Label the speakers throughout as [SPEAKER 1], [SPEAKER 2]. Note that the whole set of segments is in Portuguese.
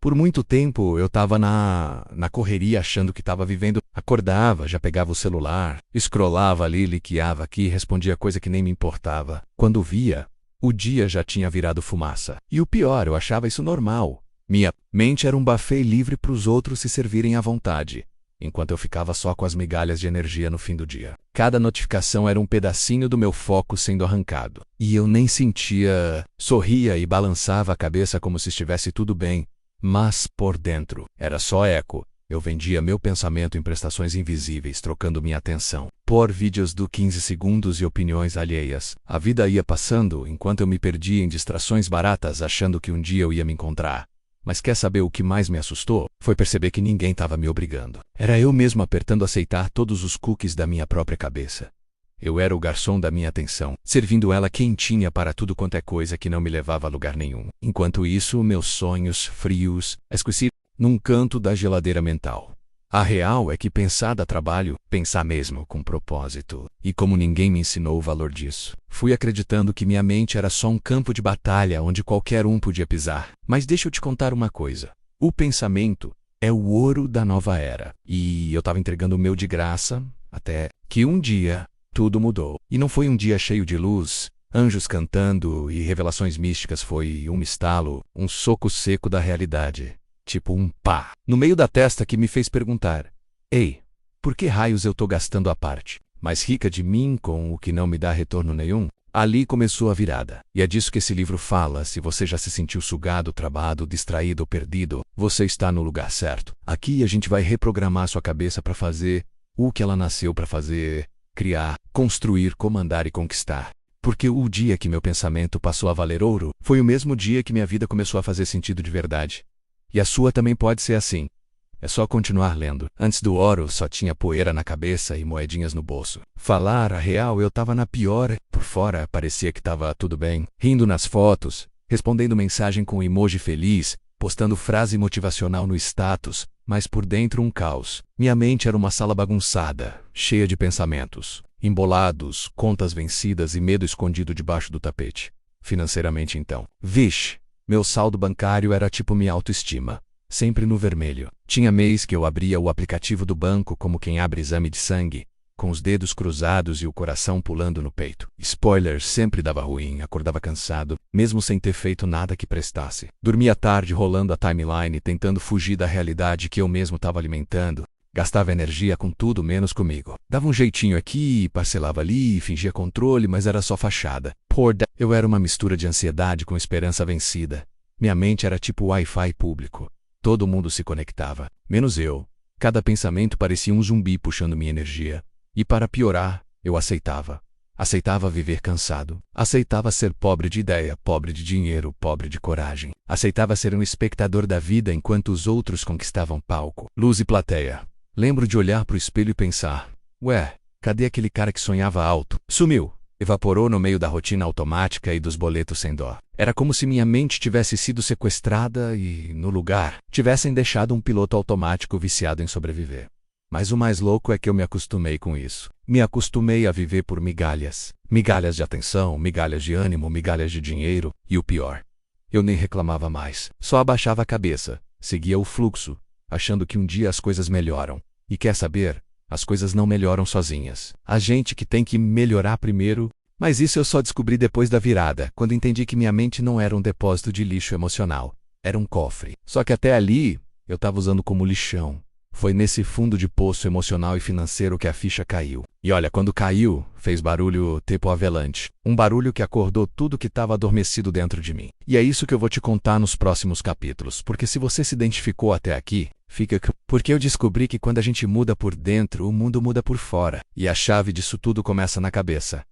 [SPEAKER 1] Por muito tempo eu tava na correria achando que tava vivendo. Acordava, já pegava o celular, scrollava ali, liqueava aqui, respondia coisa que nem me importava. Quando via, o dia já tinha virado fumaça. E o pior, eu achava isso normal. Minha mente era um buffet livre para os outros se servirem à vontade, enquanto eu ficava só com as migalhas de energia no fim do dia. Cada notificação era um pedacinho do meu foco sendo arrancado. E eu nem sentia. Sorria e balançava a cabeça como se estivesse tudo bem. Mas, por dentro, era só eco. Eu vendia meu pensamento em prestações invisíveis, trocando minha atenção por vídeos do 15 segundos e opiniões alheias. A vida ia passando enquanto eu me perdia em distrações baratas, achando que um dia eu ia me encontrar. Mas quer saber o que mais me assustou? Foi perceber que ninguém estava me obrigando. Era eu mesmo apertando aceitar todos os cookies da minha própria cabeça. Eu era o garçom da minha atenção, servindo ela quentinha para tudo quanto é coisa que não me levava a lugar nenhum. Enquanto isso, meus sonhos frios, esqueci num canto da geladeira mental. A real é que pensar dá trabalho, pensar mesmo com propósito. E como ninguém me ensinou o valor disso, fui acreditando que minha mente era só um campo de batalha onde qualquer um podia pisar. Mas deixa eu te contar uma coisa. O pensamento é o ouro da nova era. E eu estava entregando o meu de graça, até que um dia tudo mudou. E não foi um dia cheio de luz, anjos cantando e revelações místicas. Foi um estalo, um soco seco da realidade. Tipo um pá no meio da testa que me fez perguntar: ei, por que raios eu tô gastando a parte mais rica de mim com o que não me dá retorno nenhum? Ali começou a virada. E é disso que esse livro fala. Se você já se sentiu sugado, travado, distraído ou perdido, você está no lugar certo. Aqui a gente vai reprogramar sua cabeça para fazer o que ela nasceu para fazer: criar, construir, comandar e conquistar. Porque o dia que meu pensamento passou a valer ouro, foi o mesmo dia que minha vida começou a fazer sentido de verdade. E a sua também pode ser assim. É só continuar lendo. Antes do ouro só tinha poeira na cabeça e moedinhas no bolso. Falar a real, eu tava na pior. Por fora parecia que tava tudo bem. Rindo nas fotos, respondendo mensagem com emoji feliz, postando frase motivacional no status, mas por dentro um caos. Minha mente era uma sala bagunçada, cheia de pensamentos embolados, contas vencidas e medo escondido debaixo do tapete. Financeiramente então, vixe, meu saldo bancário era tipo minha autoestima, sempre no vermelho. Tinha mês que eu abria o aplicativo do banco como quem abre exame de sangue, com os dedos cruzados e o coração pulando no peito. Spoiler, sempre dava ruim, acordava cansado, mesmo sem ter feito nada que prestasse. Dormia tarde rolando a timeline, tentando fugir da realidade que eu mesmo estava alimentando. Gastava energia com tudo menos comigo. Dava um jeitinho aqui, parcelava ali, fingia controle, mas era só fachada. Eu era uma mistura de ansiedade com esperança vencida. Minha mente era tipo Wi-Fi público. Todo mundo se conectava, menos eu. Cada pensamento parecia um zumbi puxando minha energia. E para piorar, eu aceitava. Aceitava viver cansado. Aceitava ser pobre de ideia, pobre de dinheiro, pobre de coragem. Aceitava ser um espectador da vida enquanto os outros conquistavam palco, luz e plateia. Lembro de olhar pro espelho e pensar: ué, cadê aquele cara que sonhava alto? Sumiu. Evaporou no meio da rotina automática e dos boletos sem dó. Era como se minha mente tivesse sido sequestrada e, no lugar, tivessem deixado um piloto automático viciado em sobreviver. Mas o mais louco é que eu me acostumei com isso. Me acostumei a viver por migalhas. Migalhas de atenção, migalhas de ânimo, migalhas de dinheiro. E o pior, eu nem reclamava mais. Só abaixava a cabeça, seguia o fluxo, achando que um dia as coisas melhoram. E quer saber? As coisas não melhoram sozinhas. A gente que tem que melhorar primeiro. Mas isso eu só descobri depois da virada, quando entendi que minha mente não era um depósito de lixo emocional. Era um cofre. Só que até ali, eu estava usando como lixão. Foi nesse fundo de poço emocional e financeiro que a ficha caiu. E olha, quando caiu, fez barulho tipo avalanche. Um barulho que acordou tudo que estava adormecido dentro de mim. E é isso que eu vou te contar nos próximos capítulos, porque se você se identificou até aqui, fica... Porque eu descobri que quando a gente muda por dentro, o mundo muda por fora. E a chave disso tudo começa na cabeça.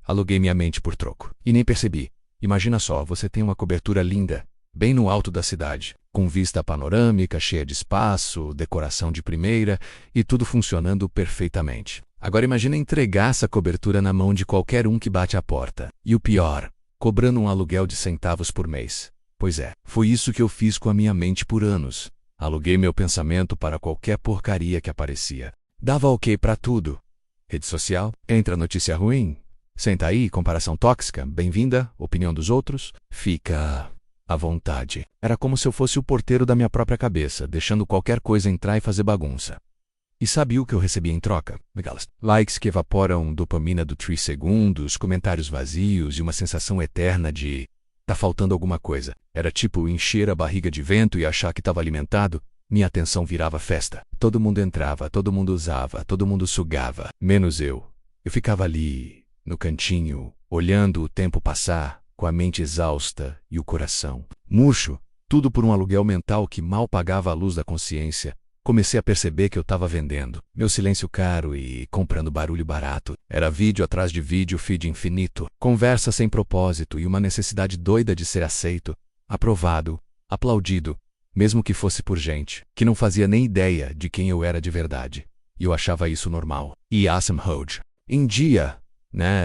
[SPEAKER 1] Aluguei minha mente por troco. E nem percebi. Imagina só, você tem uma cobertura linda, bem no alto da cidade, com vista panorâmica, cheia de espaço, decoração de primeira e tudo funcionando perfeitamente. Agora imagina entregar essa cobertura na mão de qualquer um que bate a porta. E o pior, cobrando um aluguel de centavos por mês. Pois é, foi isso que eu fiz com a minha mente por anos. Aluguei meu pensamento para qualquer porcaria que aparecia. Dava ok para tudo. Rede social, entra notícia ruim. Senta aí, comparação tóxica, bem-vinda, opinião dos outros. Fica à vontade. Era como se eu fosse o porteiro da minha própria cabeça, deixando qualquer coisa entrar e fazer bagunça. E sabe o que eu recebia em troca? Likes que evaporam dopamina do 3 segundos, comentários vazios e uma sensação eterna de tá faltando alguma coisa. Era tipo encher a barriga de vento e achar que estava alimentado. Minha atenção virava festa. Todo mundo entrava, todo mundo usava, todo mundo sugava, menos eu. Eu ficava ali, no cantinho, olhando o tempo passar, com a mente exausta e o coração murcho, tudo por um aluguel mental que mal pagava a luz da consciência. Comecei a perceber que eu estava vendendo meu silêncio caro e comprando barulho barato. Era vídeo atrás de vídeo, feed infinito, conversa sem propósito e uma necessidade doida de ser aceito, aprovado, aplaudido, mesmo que fosse por gente que não fazia nem ideia de quem eu era de verdade. E eu achava isso normal. E awesome hoje. Em dia,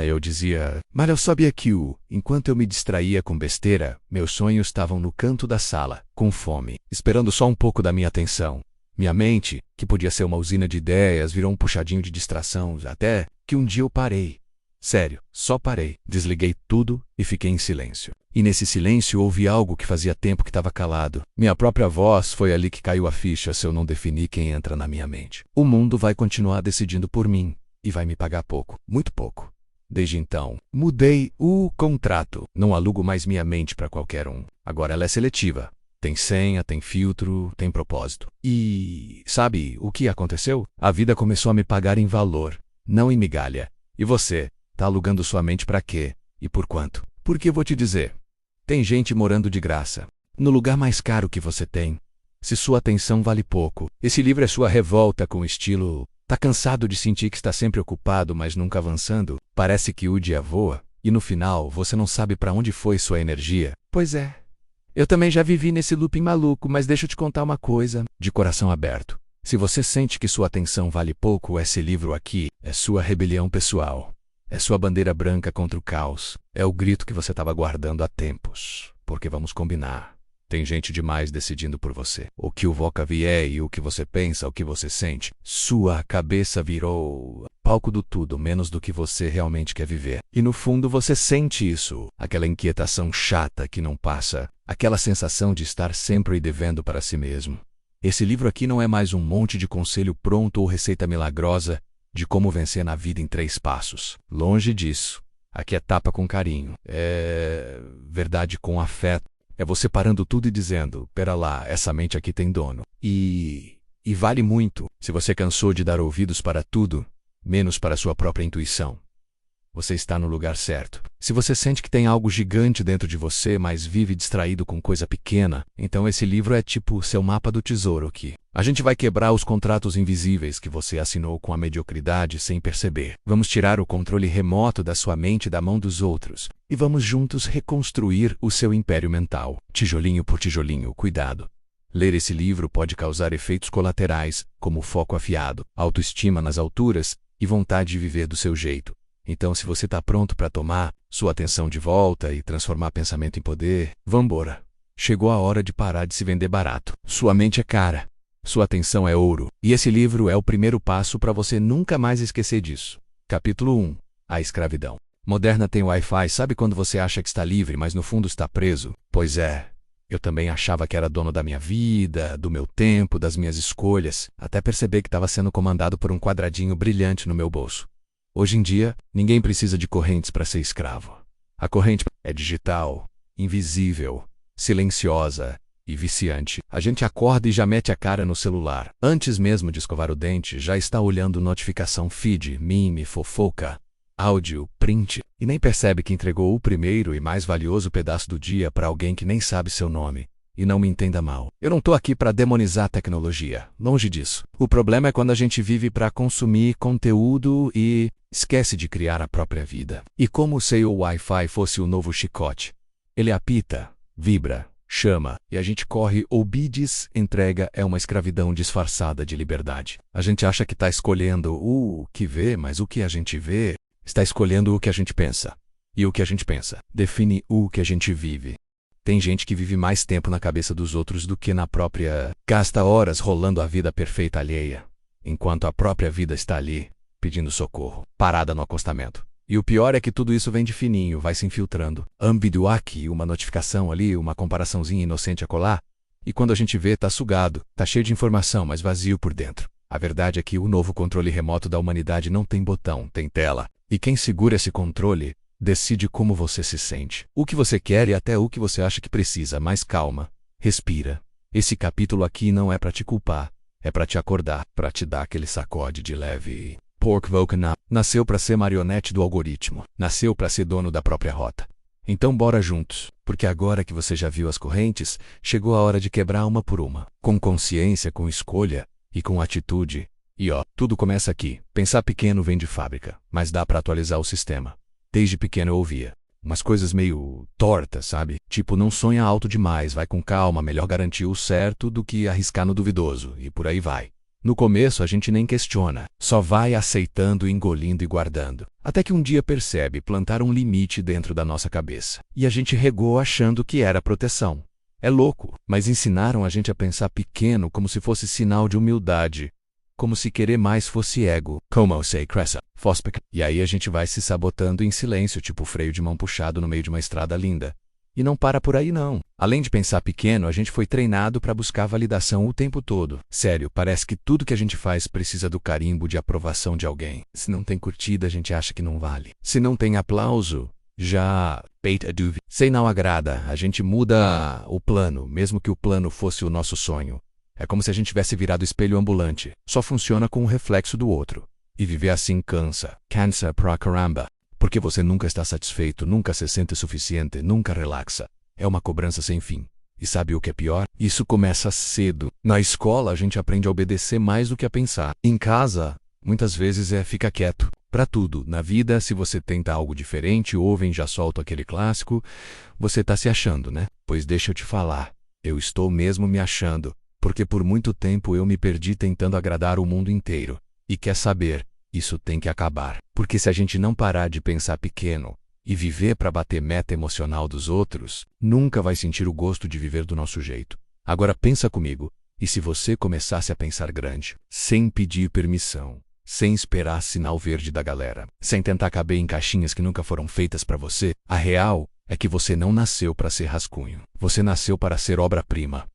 [SPEAKER 1] eu dizia, mas eu sabia que enquanto eu me distraía com besteira, meus sonhos estavam no canto da sala, com fome, esperando só um pouco da minha atenção. Minha mente, que podia ser uma usina de ideias, virou um puxadinho de distração, até que um dia eu parei. Sério, só parei. Desliguei tudo e fiquei em silêncio. E nesse silêncio ouvi algo que fazia tempo que estava calado. Minha própria voz. Foi ali que caiu a ficha se eu não definir quem entra na minha mente. O mundo vai continuar decidindo por mim e vai me pagar pouco, muito pouco. Desde então, mudei o contrato. Não alugo mais minha mente para qualquer um. Agora ela é seletiva. Tem senha, tem filtro, tem propósito. E sabe o que aconteceu? A vida começou a me pagar em valor, não em migalha. E você, tá alugando sua mente pra quê? E por quanto? Porque vou te dizer, tem gente morando de graça, no lugar mais caro que você tem. Se sua atenção vale pouco, esse livro é sua revolta com o estilo. Tá cansado de sentir que está sempre ocupado, mas nunca avançando? Parece que o dia voa, e no final você não sabe pra onde foi sua energia. Pois é. Eu também já vivi nesse looping maluco, mas deixa eu te contar uma coisa, de coração aberto. Se você sente que sua atenção vale pouco, esse livro aqui é sua rebelião pessoal. É sua bandeira branca contra o caos. É o grito que você estava guardando há tempos. Porque vamos combinar. Tem gente demais decidindo por você. O que o Voca vier e o que você pensa, o que você sente. Sua cabeça virou palco do tudo, menos do que você realmente quer viver. E no fundo você sente isso. Aquela inquietação chata que não passa. Aquela sensação de estar sempre devendo para si mesmo. Esse livro aqui não é mais um monte de conselho pronto ou receita milagrosa de como vencer na vida em 3 passos. Longe disso. Aqui é tapa com carinho. É verdade com afeto. É você parando tudo e dizendo, pera lá, essa mente aqui tem dono. E vale muito. Se você cansou de dar ouvidos para tudo, menos para sua própria intuição, você está no lugar certo. Se você sente que tem algo gigante dentro de você, mas vive distraído com coisa pequena, então esse livro é tipo seu mapa do tesouro aqui. A gente vai quebrar os contratos invisíveis que você assinou com a mediocridade sem perceber. Vamos tirar o controle remoto da sua mente da mão dos outros. E vamos juntos reconstruir o seu império mental. Tijolinho por tijolinho, cuidado. Ler esse livro pode causar efeitos colaterais, como foco afiado, autoestima nas alturas e vontade de viver do seu jeito. Então, se você está pronto para tomar sua atenção de volta e transformar pensamento em poder, vambora. Chegou a hora de parar de se vender barato. Sua mente é cara. Sua atenção é ouro. E esse livro é o primeiro passo para você nunca mais esquecer disso. Capítulo 1. A escravidão. Moderna tem Wi-Fi. Sabe quando você acha que está livre, mas no fundo está preso? Pois é. Eu também achava que era dono da minha vida, do meu tempo, das minhas escolhas, até perceber que estava sendo comandado por um quadradinho brilhante no meu bolso. Hoje em dia, ninguém precisa de correntes para ser escravo. A corrente é digital, invisível, silenciosa e viciante. A gente acorda e já mete a cara no celular. Antes mesmo de escovar o dente, já está olhando notificação, feed, meme, fofoca, áudio, print, e nem percebe que entregou o primeiro e mais valioso pedaço do dia para alguém que nem sabe seu nome. E não me entenda mal. Eu não tô aqui para demonizar a tecnologia. Longe disso. O problema é quando a gente vive para consumir conteúdo e esquece de criar a própria vida. E como se o Wi-Fi fosse o novo chicote. Ele apita, vibra, chama, e a gente corre ou bides, entrega é uma escravidão disfarçada de liberdade. A gente acha que está escolhendo o que vê, mas o que a gente vê está escolhendo o que a gente pensa. E o que a gente pensa define o que a gente vive. Tem gente que vive mais tempo na cabeça dos outros do que na própria. Gasta horas rolando a vida perfeita alheia, enquanto a própria vida está ali, pedindo socorro, parada no acostamento. E o pior é que tudo isso vem de fininho, vai se infiltrando. Vídeo aqui, uma notificação ali, uma comparaçãozinha inocente a colar. E quando a gente vê, tá sugado, tá cheio de informação, mas vazio por dentro. A verdade é que o novo controle remoto da humanidade não tem botão, tem tela. E quem segura esse controle decide como você se sente, o que você quer e até o que você acha que precisa. Mas calma, respira. Esse capítulo aqui não é pra te culpar, é pra te acordar, pra te dar aquele sacode de leve. Pork Vulcan nasceu pra ser marionete do algoritmo, nasceu pra ser dono da própria rota. Então bora juntos, porque agora que você já viu as correntes, chegou a hora de quebrar uma por uma, com consciência, com escolha e com atitude. E tudo começa aqui. Pensar pequeno vem de fábrica, mas dá pra atualizar o sistema. Desde pequeno eu ouvia umas coisas meio tortas, sabe? Tipo, não sonha alto demais, vai com calma, melhor garantir o certo do que arriscar no duvidoso, e por aí vai. No começo a gente nem questiona, só vai aceitando, engolindo e guardando. Até que um dia percebe plantar um limite dentro da nossa cabeça. E a gente regou achando que era proteção. É louco, mas ensinaram a gente a pensar pequeno como se fosse sinal de humildade. Como se querer mais fosse ego. Como eu sei, Cressa, Fospec. E aí a gente vai se sabotando em silêncio, tipo freio de mão puxado no meio de uma estrada linda. E não para por aí não. Além de pensar pequeno, a gente foi treinado para buscar validação o tempo todo. Sério, parece que tudo que a gente faz precisa do carimbo de aprovação de alguém. Se não tem curtida, a gente acha que não vale. Se não tem aplauso, já peit a dúvida. Se não agrada, a gente muda o plano, mesmo que o plano fosse o nosso sonho. É como se a gente tivesse virado espelho ambulante. Só funciona com o reflexo do outro. E viver assim cansa. Cansa pra caramba. Porque você nunca está satisfeito, nunca se sente suficiente, nunca relaxa. É uma cobrança sem fim. E sabe o que é pior? Isso começa cedo. Na escola, a gente aprende a obedecer mais do que a pensar. Em casa, muitas vezes fica quieto. Pra tudo. Na vida, se você tenta algo diferente, ouvem já solta aquele clássico, você tá se achando, né? Pois deixa eu te falar. Eu estou mesmo me achando. Porque por muito tempo eu me perdi tentando agradar o mundo inteiro. E quer saber? Isso tem que acabar. Porque se a gente não parar de pensar pequeno e viver para bater meta emocional dos outros, nunca vai sentir o gosto de viver do nosso jeito. Agora pensa comigo, e se você começasse a pensar grande, sem pedir permissão, sem esperar sinal verde da galera, sem tentar caber em caixinhas que nunca foram feitas para você, a real é que você não nasceu para ser rascunho. Você nasceu para ser obra-prima.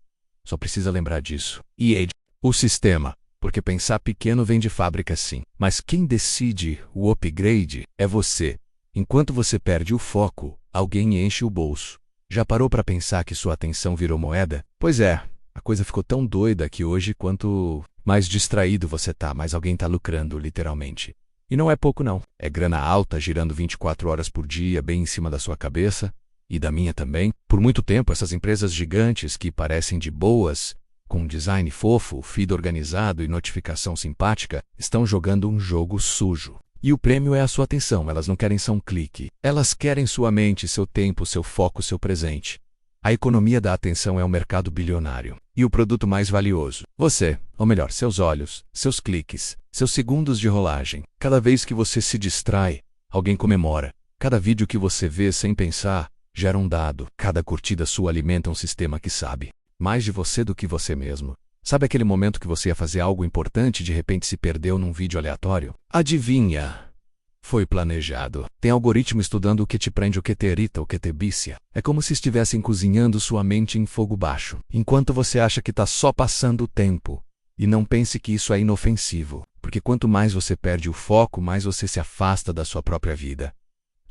[SPEAKER 1] Só precisa lembrar disso. E o sistema. Porque pensar pequeno vem de fábrica sim. Mas quem decide o upgrade é você. Enquanto você perde o foco, alguém enche o bolso. Já parou para pensar que sua atenção virou moeda? Pois é, a coisa ficou tão doida que hoje, quanto mais distraído você tá, mais alguém tá lucrando, literalmente. E não é pouco não. É grana alta girando 24 horas por dia, bem em cima da sua cabeça. E da minha também. Por muito tempo, essas empresas gigantes que parecem de boas, com design fofo, feed organizado e notificação simpática, estão jogando um jogo sujo. E o prêmio é a sua atenção, elas não querem só um clique. Elas querem sua mente, seu tempo, seu foco, seu presente. A economia da atenção é um mercado bilionário. E o produto mais valioso? Você, ou melhor, seus olhos, seus cliques, seus segundos de rolagem. Cada vez que você se distrai, alguém comemora. Cada vídeo que você vê sem pensar, gera um dado. Cada curtida sua alimenta um sistema que sabe mais de você do que você mesmo. Sabe aquele momento que você ia fazer algo importante e de repente se perdeu num vídeo aleatório? Adivinha? Foi planejado. Tem algoritmo estudando o que te prende, o que te irrita, o que te vicia. É como se estivessem cozinhando sua mente em fogo baixo, enquanto você acha que está só passando o tempo. E não pense que isso é inofensivo, porque quanto mais você perde o foco, mais você se afasta da sua própria vida.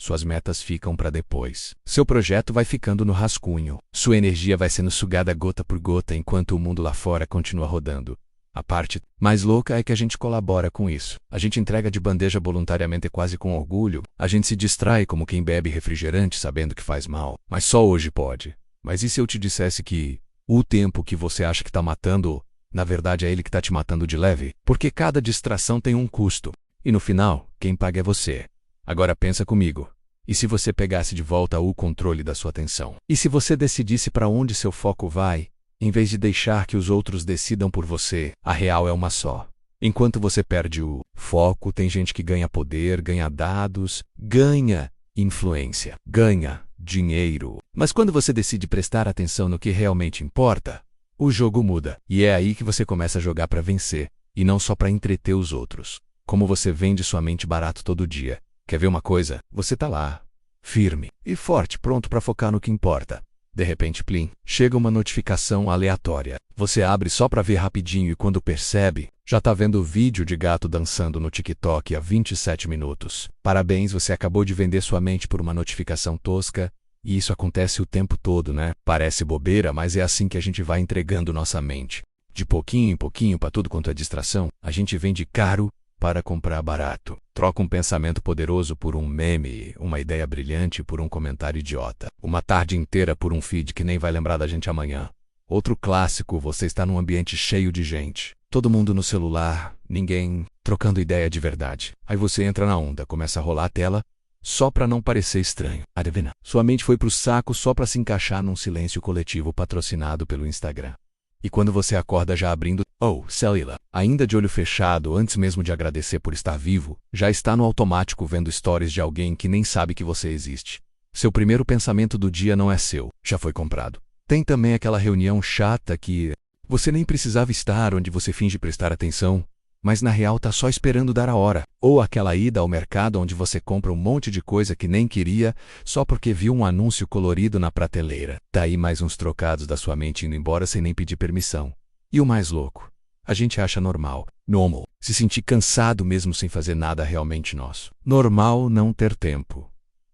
[SPEAKER 1] Suas metas ficam para depois. Seu projeto vai ficando no rascunho. Sua energia vai sendo sugada gota por gota enquanto o mundo lá fora continua rodando. A parte mais louca é que a gente colabora com isso. A gente entrega de bandeja voluntariamente e quase com orgulho. A gente se distrai como quem bebe refrigerante sabendo que faz mal. Mas só hoje pode. Mas e se eu te dissesse que o tempo que você acha que está matando, na verdade é ele que está te matando de leve? Porque cada distração tem um custo. E no final, quem paga é você. Agora pensa comigo. E se você pegasse de volta o controle da sua atenção? E se você decidisse para onde seu foco vai, em vez de deixar que os outros decidam por você? A real é uma só. Enquanto você perde o foco, tem gente que ganha poder, ganha dados, ganha influência, ganha dinheiro. Mas quando você decide prestar atenção no que realmente importa, o jogo muda. E é aí que você começa a jogar para vencer, e não só para entreter os outros. Como você vende sua mente barato todo dia. Quer ver uma coisa? Você tá lá, firme e forte, pronto para focar no que importa. De repente, plim, chega uma notificação aleatória. Você abre só para ver rapidinho e quando percebe, já tá vendo vídeo de gato dançando no TikTok há 27 minutos. Parabéns, você acabou de vender sua mente por uma notificação tosca. E isso acontece o tempo todo, né? Parece bobeira, mas é assim que a gente vai entregando nossa mente. De pouquinho em pouquinho, para tudo quanto é distração, a gente vende caro para comprar barato. Troca um pensamento poderoso por um meme, uma ideia brilhante por um comentário idiota. Uma tarde inteira por um feed que nem vai lembrar da gente amanhã. Outro clássico, você está num ambiente cheio de gente. Todo mundo no celular, ninguém trocando ideia de verdade. Aí você entra na onda, começa a rolar a tela, só para não parecer estranho. Adivina? Sua mente foi pro saco só para se encaixar num silêncio coletivo patrocinado pelo Instagram. E quando você acorda já abrindo, celula, ainda de olho fechado, antes mesmo de agradecer por estar vivo, já está no automático vendo stories de alguém que nem sabe que você existe. Seu primeiro pensamento do dia não é seu, já foi comprado. Tem também aquela reunião chata que você nem precisava estar, onde você finge prestar atenção, mas na real tá só esperando dar a hora. Ou aquela ida ao mercado onde você compra um monte de coisa que nem queria, só porque viu um anúncio colorido na prateleira. Tá aí mais uns trocados da sua mente indo embora sem nem pedir permissão. E o mais louco, a gente acha normal, se sentir cansado mesmo sem fazer nada realmente nosso. Normal não ter tempo.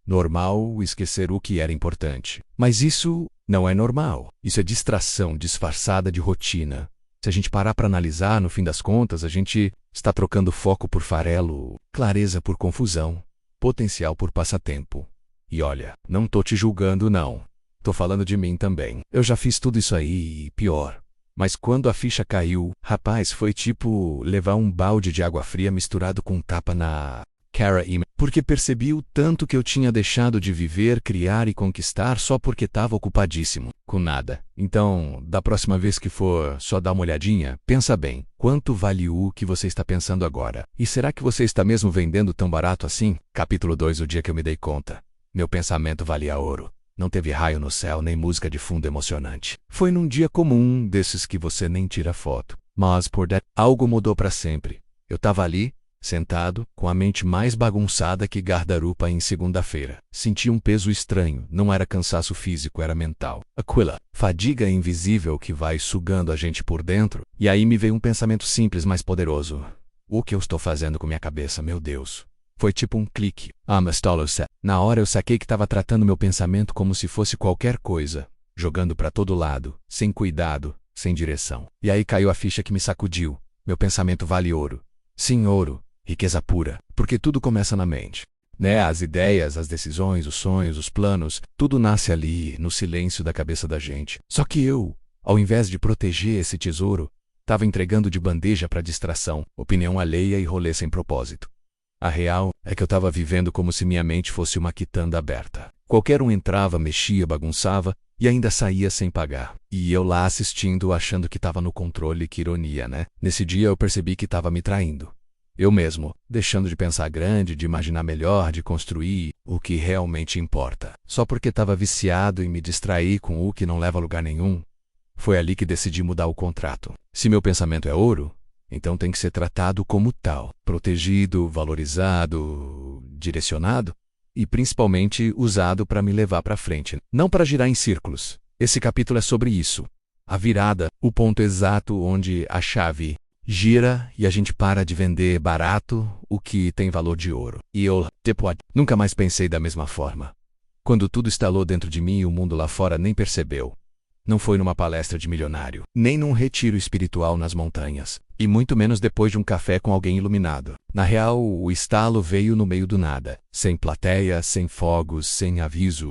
[SPEAKER 1] Normal esquecer o que era importante. Mas isso não é normal. Isso é distração disfarçada de rotina. Se a gente parar para analisar, no fim das contas, a gente está trocando foco por farelo, clareza por confusão, potencial por passatempo. E olha, não tô te julgando não. Tô falando de mim também. Eu já fiz tudo isso aí e pior. Mas quando a ficha caiu, rapaz, foi tipo levar um balde de água fria misturado com um tapa na cara porque percebi o tanto que eu tinha deixado de viver, criar e conquistar só porque estava ocupadíssimo com nada. Então, da próxima vez que for só dar uma olhadinha, pensa bem, quanto vale o que você está pensando agora? E será que você está mesmo vendendo tão barato assim? Capítulo 2, o dia que eu me dei conta. Meu pensamento valia ouro. Não teve raio no céu, nem música de fundo emocionante. Foi num dia comum, desses que você nem tira foto. Mas por dentro, algo mudou para sempre. Eu estava ali, sentado, com a mente mais bagunçada que guarda-roupa em segunda-feira. Senti um peso estranho, não era cansaço físico, era mental. Aquila, fadiga invisível que vai sugando a gente por dentro. E aí me veio um pensamento simples, mas poderoso. O que eu estou fazendo com minha cabeça, meu Deus? Foi tipo um clique. Na hora eu saquei que estava tratando meu pensamento como se fosse qualquer coisa, jogando para todo lado, sem cuidado, sem direção. E aí caiu a ficha que me sacudiu. Meu pensamento vale ouro. Sim, ouro. Riqueza pura, porque tudo começa na mente. Né? As ideias, as decisões, os sonhos, os planos, tudo nasce ali, no silêncio da cabeça da gente. Só que eu, ao invés de proteger esse tesouro, estava entregando de bandeja para distração, opinião alheia e rolê sem propósito. A real é que eu estava vivendo como se minha mente fosse uma quitanda aberta. Qualquer um entrava, mexia, bagunçava e ainda saía sem pagar. E eu lá assistindo, achando que estava no controle, que ironia, né? Nesse dia eu percebi que estava me traindo. Eu mesmo, deixando de pensar grande, de imaginar melhor, de construir o que realmente importa. Só porque estava viciado em me distrair com o que não leva a lugar nenhum, foi ali que decidi mudar o contrato. Se meu pensamento é ouro, então tem que ser tratado como tal, protegido, valorizado, direcionado e principalmente usado para me levar para frente, não para girar em círculos. Esse capítulo é sobre isso. A virada, o ponto exato onde a chave gira e a gente para de vender barato o que tem valor de ouro. E eu, nunca mais pensei da mesma forma. Quando tudo estalou dentro de mim e o mundo lá fora nem percebeu. Não foi numa palestra de milionário, nem num retiro espiritual nas montanhas, e muito menos depois de um café com alguém iluminado. Na real, o estalo veio no meio do nada, sem plateia, sem fogos, sem aviso.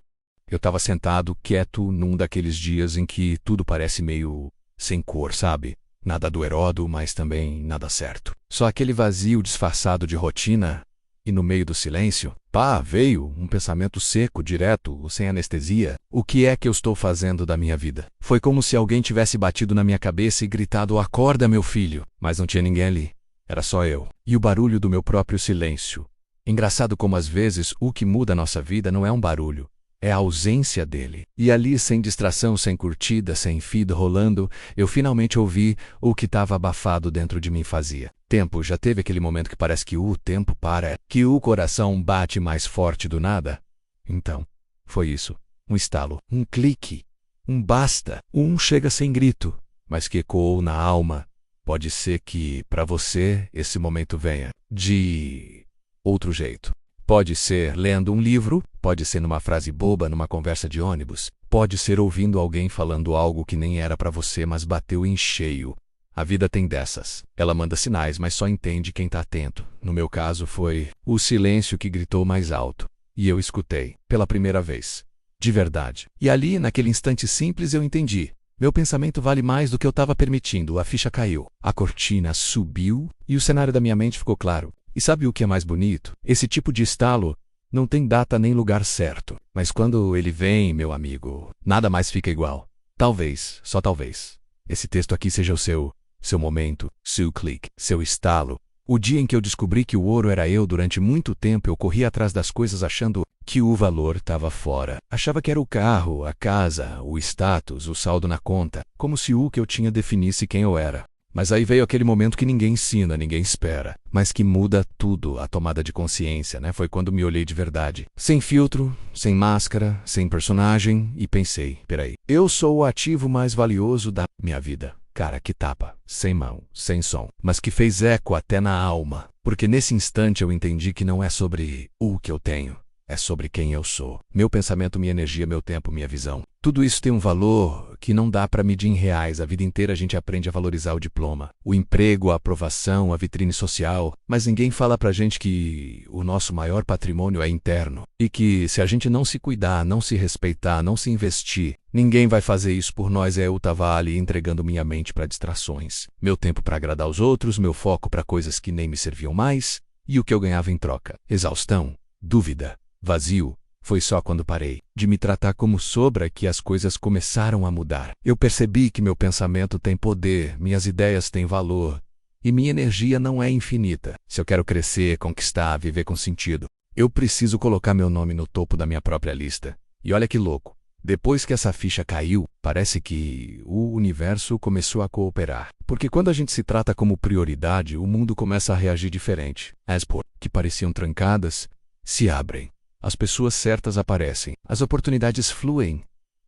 [SPEAKER 1] Eu estava sentado, quieto, num daqueles dias em que tudo parece meio sem cor, sabe? Nada doerodo, mas também nada certo. Só aquele vazio disfarçado de rotina. E no meio do silêncio, veio um pensamento seco, direto, sem anestesia. O que é que eu estou fazendo da minha vida? Foi como se alguém tivesse batido na minha cabeça e gritado: "Acorda, meu filho!" Mas não tinha ninguém ali. Era só eu. E o barulho do meu próprio silêncio. Engraçado como às vezes o que muda a nossa vida não é um barulho. É a ausência dele. E ali, sem distração, sem curtida, sem feed rolando, eu finalmente ouvi o que estava abafado dentro de mim fazia Tempo, já teve aquele momento que parece que o tempo para, que o coração bate mais forte do nada? Então, foi isso. Um estalo, um clique, um basta, um chega sem grito, mas que ecoou na alma. Pode ser que, para você, esse momento venha de outro jeito. Pode ser lendo um livro, pode ser numa frase boba, numa conversa de ônibus, pode ser ouvindo alguém falando algo que nem era para você, mas bateu em cheio. A vida tem dessas. Ela manda sinais, mas só entende quem tá atento. No meu caso, foi o silêncio que gritou mais alto. E eu escutei, pela primeira vez. De verdade. E ali, naquele instante simples, eu entendi. Meu pensamento vale mais do que eu estava permitindo. A ficha caiu. A cortina subiu e o cenário da minha mente ficou claro. E sabe o que é mais bonito? Esse tipo de estalo não tem data nem lugar certo. Mas quando ele vem, meu amigo, nada mais fica igual. Talvez, só talvez, esse texto aqui seja o seu momento, seu clique, seu estalo. O dia em que eu descobri que o ouro era eu. Durante muito tempo eu corri atrás das coisas achando que o valor estava fora. Achava que era o carro, a casa, o status, o saldo na conta, como se o que eu tinha definisse quem eu era. Mas aí veio aquele momento que ninguém ensina, ninguém espera, mas que muda tudo, a tomada de consciência, né? Foi quando me olhei de verdade. Sem filtro, sem máscara, sem personagem, e pensei, peraí, eu sou o ativo mais valioso da minha vida. Cara, que tapa, sem mão, sem som, mas que fez eco até na alma. Porque nesse instante eu entendi que não é sobre o que eu tenho, é sobre quem eu sou. Meu pensamento, minha energia, meu tempo, minha visão. Tudo isso tem um valor que não dá para medir em reais. A vida inteira a gente aprende a valorizar o diploma, o emprego, a aprovação, a vitrine social, mas ninguém fala pra gente que o nosso maior patrimônio é interno. E que se a gente não se cuidar, não se respeitar, não se investir, ninguém vai fazer isso por nós. Eu tava ali entregando minha mente para distrações, meu tempo para agradar os outros, meu foco para coisas que nem me serviam mais, e o que eu ganhava em troca? Exaustão, dúvida, vazio. Foi só quando parei de me tratar como sobra que as coisas começaram a mudar. Eu percebi que meu pensamento tem poder, minhas ideias têm valor, e minha energia não é infinita. Se eu quero crescer, conquistar, viver com sentido, eu preciso colocar meu nome no topo da minha própria lista. E olha que louco. Depois que essa ficha caiu, parece que o universo começou a cooperar. Porque quando a gente se trata como prioridade, o mundo começa a reagir diferente. As portas que pareciam trancadas se abrem. As pessoas certas aparecem. As oportunidades fluem.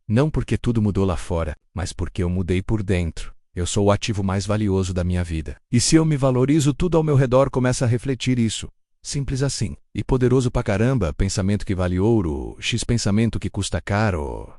[SPEAKER 1] Não porque tudo mudou lá fora, mas porque eu mudei por dentro. Eu sou o ativo mais valioso da minha vida. E se eu me valorizo, tudo ao meu redor começa a refletir isso. Simples assim. E poderoso pra caramba, pensamento que vale ouro, X pensamento que custa caro.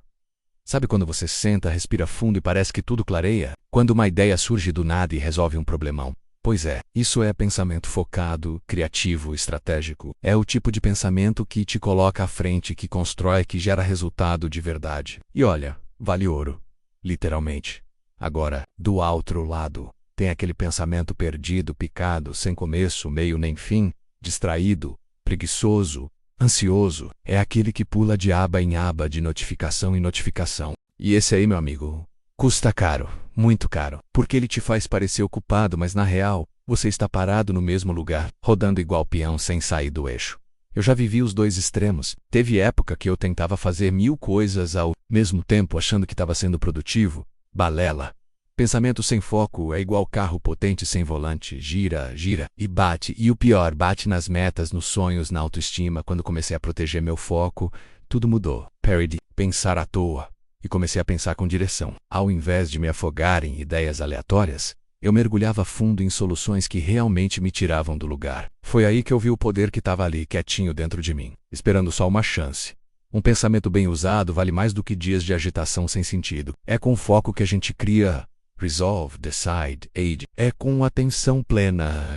[SPEAKER 1] Sabe quando você senta, respira fundo e parece que tudo clareia? Quando uma ideia surge do nada e resolve um problemão. Pois é, isso é pensamento focado, criativo, estratégico. É o tipo de pensamento que te coloca à frente, que constrói, que gera resultado de verdade. E olha, vale ouro. Literalmente. Agora, do outro lado, tem aquele pensamento perdido, picado, sem começo, meio nem fim, distraído, preguiçoso, ansioso. É aquele que pula de aba em aba, de notificação em notificação. E esse aí, meu amigo, custa caro, muito caro, porque ele te faz parecer ocupado, mas na real, você está parado no mesmo lugar, rodando igual peão sem sair do eixo. Eu já vivi os dois extremos. Teve época que eu tentava fazer 1000 coisas ao mesmo tempo, achando que estava sendo produtivo. Balela. Pensamento sem foco é igual carro potente sem volante, gira, gira e bate. E o pior, bate nas metas, nos sonhos, na autoestima. Quando comecei a proteger meu foco, tudo mudou. Parei de pensar à toa e comecei a pensar com direção. Ao invés de me afogar em ideias aleatórias, eu mergulhava fundo em soluções que realmente me tiravam do lugar. Foi aí que eu vi o poder que estava ali, quietinho dentro de mim, esperando só uma chance. Um pensamento bem usado vale mais do que dias de agitação sem sentido. É com foco que a gente cria. Resolve, decide, age. É com atenção plena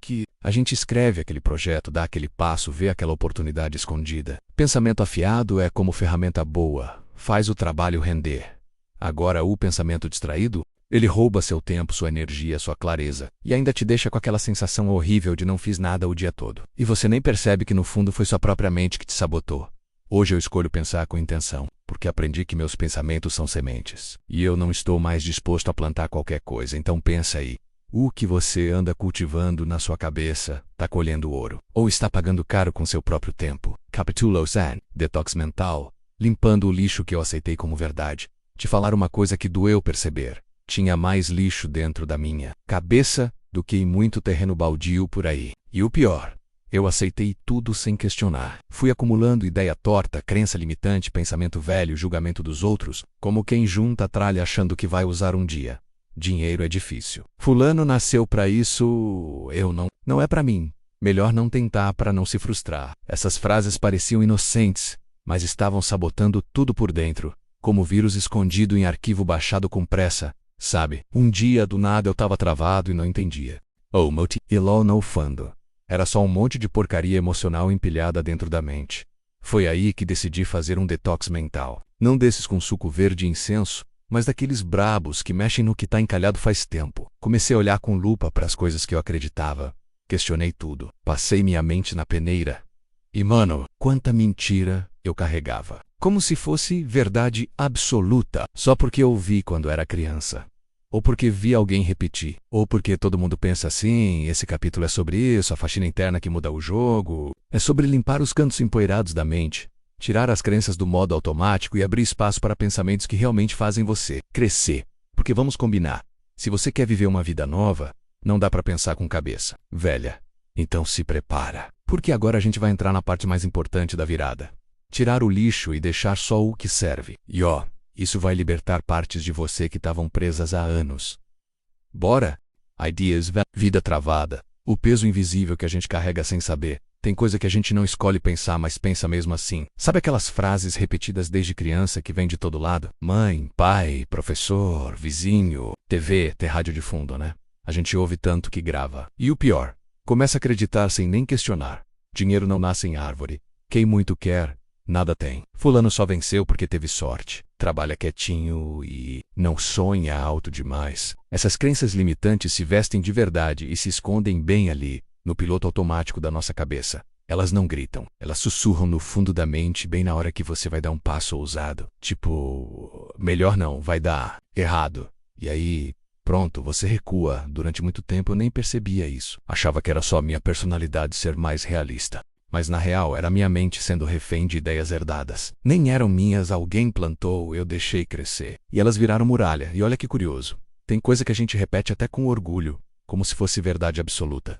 [SPEAKER 1] que a gente escreve aquele projeto, dá aquele passo, vê aquela oportunidade escondida. Pensamento afiado é como ferramenta boa, faz o trabalho render. Agora o pensamento distraído, ele rouba seu tempo, sua energia, sua clareza, e ainda te deixa com aquela sensação horrível de não fiz nada o dia todo. E você nem percebe que no fundo foi sua própria mente que te sabotou. Hoje eu escolho pensar com intenção, porque aprendi que meus pensamentos são sementes. E eu não estou mais disposto a plantar qualquer coisa, então pensa aí. O que você anda cultivando na sua cabeça está colhendo ouro, ou está pagando caro com seu próprio tempo. Capitulo Zen, detox mental, limpando o lixo que eu aceitei como verdade. Te falar uma coisa que doeu perceber. Tinha mais lixo dentro da minha cabeça do que em muito terreno baldio por aí. E o pior, eu aceitei tudo sem questionar. Fui acumulando ideia torta, crença limitante, pensamento velho, julgamento dos outros, como quem junta a tralha achando que vai usar um dia. Dinheiro é difícil. Fulano nasceu pra isso, eu não. Não é pra mim. Melhor não tentar para não se frustrar. Essas frases pareciam inocentes, mas estavam sabotando tudo por dentro, como vírus escondido em arquivo baixado com pressa, sabe? Um dia, do nada, eu tava travado e não entendia. Oh, motivo no fundo. Era só um monte de porcaria emocional empilhada dentro da mente. Foi aí que decidi fazer um detox mental. Não desses com suco verde e incenso, mas daqueles brabos que mexem no que tá encalhado faz tempo. Comecei a olhar com lupa para as coisas que eu acreditava. Questionei tudo. Passei minha mente na peneira. E, mano, quanta mentira eu carregava. Como se fosse verdade absoluta, só porque eu ouvi quando era criança. Ou porque vi alguém repetir. Ou porque todo mundo pensa assim, esse capítulo é sobre isso, a faxina interna que muda o jogo. É sobre limpar os cantos empoeirados da mente, tirar as crenças do modo automático e abrir espaço para pensamentos que realmente fazem você crescer. Porque vamos combinar, se você quer viver uma vida nova, não dá para pensar com cabeça velha. Então se prepara. Porque agora a gente vai entrar na parte mais importante da virada. Tirar o lixo e deixar só o que serve. E ó, isso vai libertar partes de você que estavam presas há anos. Bora? Ideas, vida travada. O peso invisível que a gente carrega sem saber. Tem coisa que a gente não escolhe pensar, mas pensa mesmo assim. Sabe aquelas frases repetidas desde criança que vêm de todo lado? Mãe, pai, professor, vizinho, TV, ter rádio de fundo, né? A gente ouve tanto que grava. E o pior, começa a acreditar sem nem questionar. Dinheiro não nasce em árvore. Quem muito quer, nada tem. Fulano só venceu porque teve sorte. Trabalha quietinho e não sonha alto demais. Essas crenças limitantes se vestem de verdade e se escondem bem ali, no piloto automático da nossa cabeça. Elas não gritam. Elas sussurram no fundo da mente bem na hora que você vai dar um passo ousado. Tipo, melhor não, vai dar errado. E aí, pronto, você recua. Durante muito tempo eu nem percebia isso. Achava que era só minha personalidade ser mais realista. Mas na real era minha mente sendo refém de ideias herdadas. Nem eram minhas, alguém plantou, eu deixei crescer. E elas viraram muralha. E olha que curioso. Tem coisa que a gente repete até com orgulho, como se fosse verdade absoluta.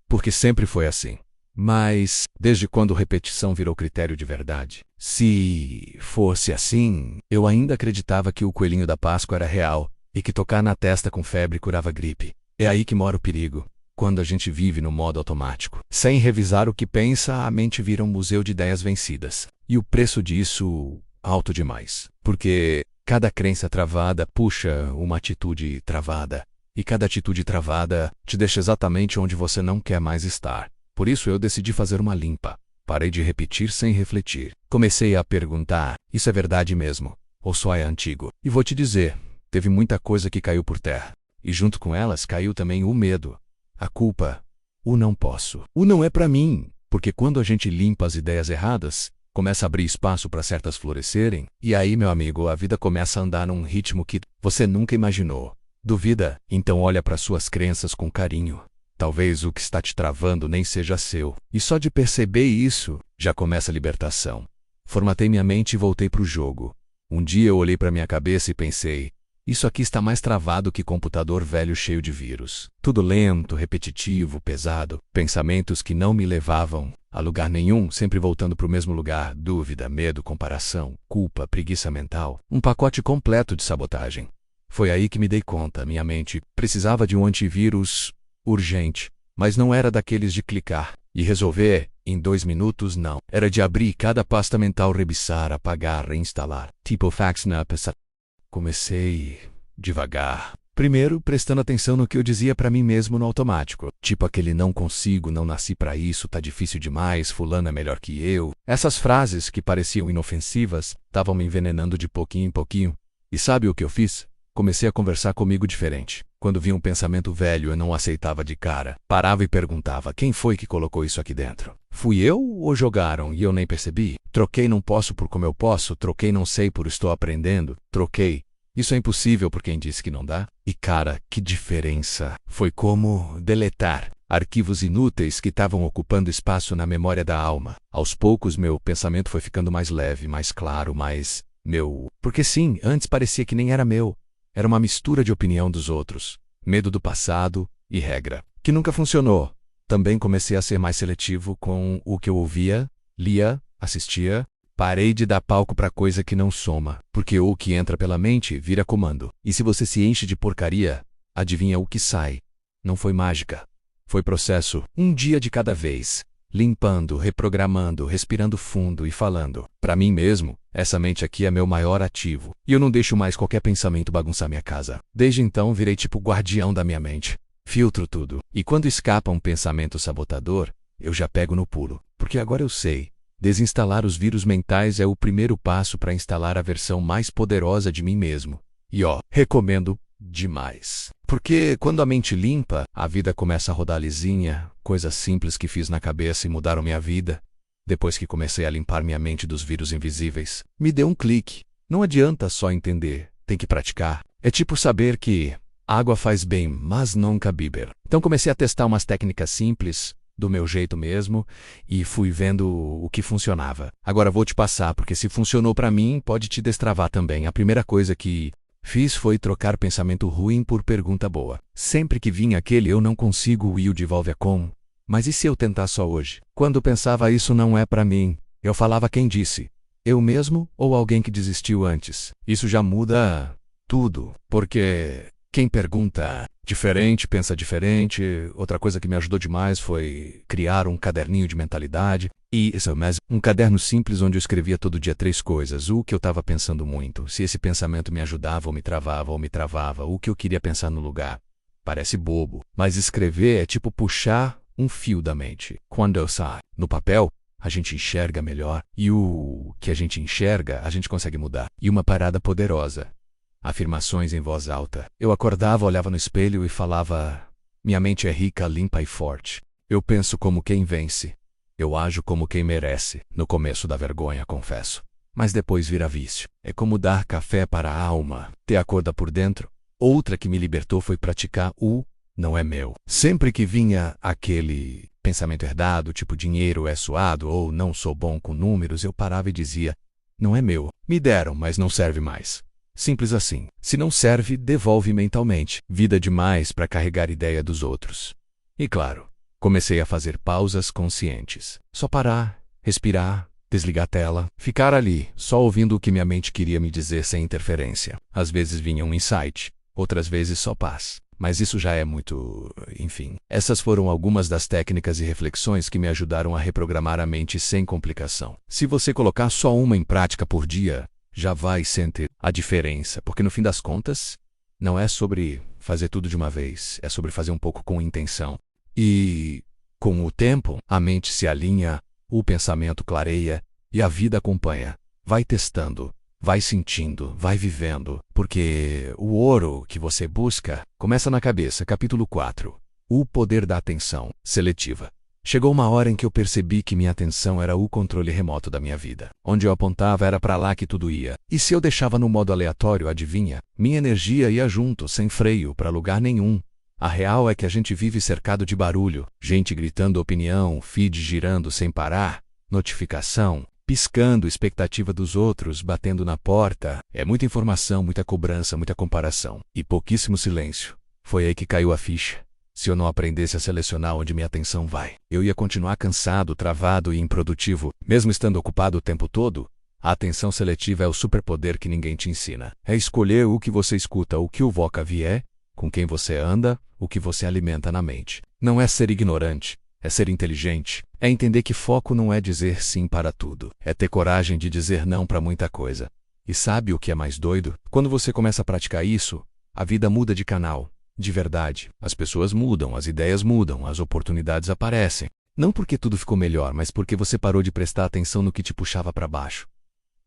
[SPEAKER 1] Porque sempre foi assim. Mas, desde quando repetição virou critério de verdade? Se fosse assim, eu ainda acreditava que o coelhinho da Páscoa era real e que tocar na testa com febre curava gripe. É aí que mora o perigo. Quando a gente vive no modo automático. Sem revisar o que pensa, a mente vira um museu de ideias vencidas. E o preço disso, alto demais. Porque cada crença travada puxa uma atitude travada. E cada atitude travada te deixa exatamente onde você não quer mais estar. Por isso eu decidi fazer uma limpa. Parei de repetir sem refletir. Comecei a perguntar, isso é verdade mesmo? Ou só é antigo? E vou te dizer, teve muita coisa que caiu por terra. E junto com elas caiu também o medo. A culpa, o não posso, o não é pra mim, porque quando a gente limpa as ideias erradas, começa a abrir espaço para certas florescerem, e aí, meu amigo, a vida começa a andar num ritmo que você nunca imaginou. Duvida? Então olha para suas crenças com carinho. Talvez o que está te travando nem seja seu. E só de perceber isso, já começa a libertação. Formatei minha mente e voltei pro jogo. Um dia eu olhei para minha cabeça e pensei, isso aqui está mais travado que computador velho cheio de vírus. Tudo lento, repetitivo, pesado. Pensamentos que não me levavam a lugar nenhum, sempre voltando para o mesmo lugar. Dúvida, medo, comparação, culpa, preguiça mental. Um pacote completo de sabotagem. Foi aí que me dei conta, minha mente precisava de um antivírus urgente. Mas não era daqueles de clicar e resolver em 2 minutos, não. Era de abrir cada pasta mental, revisar, apagar, reinstalar. Tipo fax na pessoa. Comecei devagar. Primeiro, prestando atenção no que eu dizia pra mim mesmo no automático. Tipo aquele não consigo, não nasci pra isso, tá difícil demais, fulano é melhor que eu. Essas frases que pareciam inofensivas estavam me envenenando de pouquinho em pouquinho. E sabe o que eu fiz? Comecei a conversar comigo diferente. Quando vi um pensamento velho, eu não aceitava de cara. Parava e perguntava, quem foi que colocou isso aqui dentro? Fui eu ou jogaram e eu nem percebi? Troquei não posso por como eu posso, troquei não sei por estou aprendendo, troquei. Isso é impossível por quem disse que não dá? E cara, que diferença! Foi como deletar arquivos inúteis que estavam ocupando espaço na memória da alma. Aos poucos meu pensamento foi ficando mais leve, mais claro, mais meu. Porque sim, antes parecia que nem era meu. Era uma mistura de opinião dos outros, medo do passado, e regra, que nunca funcionou. Também comecei a ser mais seletivo com o que eu ouvia, lia, assistia. Parei de dar palco para coisa que não soma, porque o que entra pela mente vira comando. E se você se enche de porcaria, adivinha o que sai? Não foi mágica. Foi processo, um dia de cada vez. Limpando, reprogramando, respirando fundo e falando. Para mim mesmo, essa mente aqui é meu maior ativo. E eu não deixo mais qualquer pensamento bagunçar minha casa. Desde então, virei tipo guardião da minha mente. Filtro tudo. E quando escapa um pensamento sabotador, eu já pego no pulo. Porque agora eu sei. Desinstalar os vírus mentais é o primeiro passo para instalar a versão mais poderosa de mim mesmo. E recomendo demais. Porque quando a mente limpa, a vida começa a rodar lisinha, coisas simples que fiz na cabeça e mudaram minha vida. Depois que comecei a limpar minha mente dos vírus invisíveis, me deu um clique. Não adianta só entender, tem que praticar. É tipo saber que água faz bem, mas nunca beber. Então comecei a testar umas técnicas simples, do meu jeito mesmo, e fui vendo o que funcionava. Agora vou te passar, porque se funcionou pra mim, pode te destravar também. A primeira coisa que fiz foi trocar pensamento ruim por pergunta boa. Sempre que vinha aquele eu não consigo, o Will devolve a com. Mas e se eu tentar só hoje? Quando pensava isso não é pra mim, eu falava quem disse. Eu mesmo ou alguém que desistiu antes? Isso já muda tudo, porque quem pergunta diferente, pensa diferente. Outra coisa que me ajudou demais foi criar um caderninho de mentalidade. E isso mesmo, um caderno simples onde eu escrevia todo dia 3 coisas. O que eu estava pensando muito, se esse pensamento me ajudava ou me travava, o que eu queria pensar no lugar. Parece bobo, mas escrever é tipo puxar um fio da mente. Quando eu saio no papel, a gente enxerga melhor. E o que a gente enxerga, a gente consegue mudar. E uma parada poderosa. Afirmações em voz alta. Eu acordava, olhava no espelho e falava: minha mente é rica, limpa e forte. Eu penso como quem vence. Eu ajo como quem merece. No começo da vergonha, confesso. Mas depois vira vício. É como dar café para a alma. Ter acorda por dentro. Outra que me libertou foi praticar o não é meu. Sempre que vinha aquele pensamento herdado, tipo dinheiro é suado ou não sou bom com números, eu parava e dizia: não é meu. Me deram, mas não serve mais. Simples assim. Se não serve, devolve mentalmente. Vida demais para carregar ideia dos outros. E claro, comecei a fazer pausas conscientes. Só parar, respirar, desligar a tela, ficar ali, só ouvindo o que minha mente queria me dizer sem interferência. Às vezes vinha um insight, outras vezes só paz. Mas isso já é muito... enfim. Essas foram algumas das técnicas e reflexões que me ajudaram a reprogramar a mente sem complicação. Se você colocar só uma em prática por dia, já vai sentir a diferença, porque no fim das contas, não é sobre fazer tudo de uma vez, é sobre fazer um pouco com intenção. E, com o tempo, a mente se alinha, o pensamento clareia e a vida acompanha. Vai testando, vai sentindo, vai vivendo, porque o ouro que você busca começa na cabeça. Capítulo 4. O poder da atenção seletiva. Chegou uma hora em que eu percebi que minha atenção era o controle remoto da minha vida. Onde eu apontava era para lá que tudo ia. E se eu deixava no modo aleatório, adivinha? Minha energia ia junto, sem freio, para lugar nenhum. A real é que a gente vive cercado de barulho. Gente gritando opinião, feed girando sem parar, notificação, piscando, expectativa dos outros, batendo na porta. É muita informação, muita cobrança, muita comparação. E pouquíssimo silêncio. Foi aí que caiu a ficha. Se eu não aprendesse a selecionar onde minha atenção vai, eu ia continuar cansado, travado e improdutivo, mesmo estando ocupado o tempo todo. A atenção seletiva é o superpoder que ninguém te ensina. É escolher o que você escuta, o que o voca vier, com quem você anda, o que você alimenta na mente. Não é ser ignorante, é ser inteligente. É entender que foco não é dizer sim para tudo. É ter coragem de dizer não para muita coisa. E sabe o que é mais doido? Quando você começa a praticar isso, a vida muda de canal. De verdade, as pessoas mudam, as ideias mudam, as oportunidades aparecem. Não porque tudo ficou melhor, mas porque você parou de prestar atenção no que te puxava para baixo.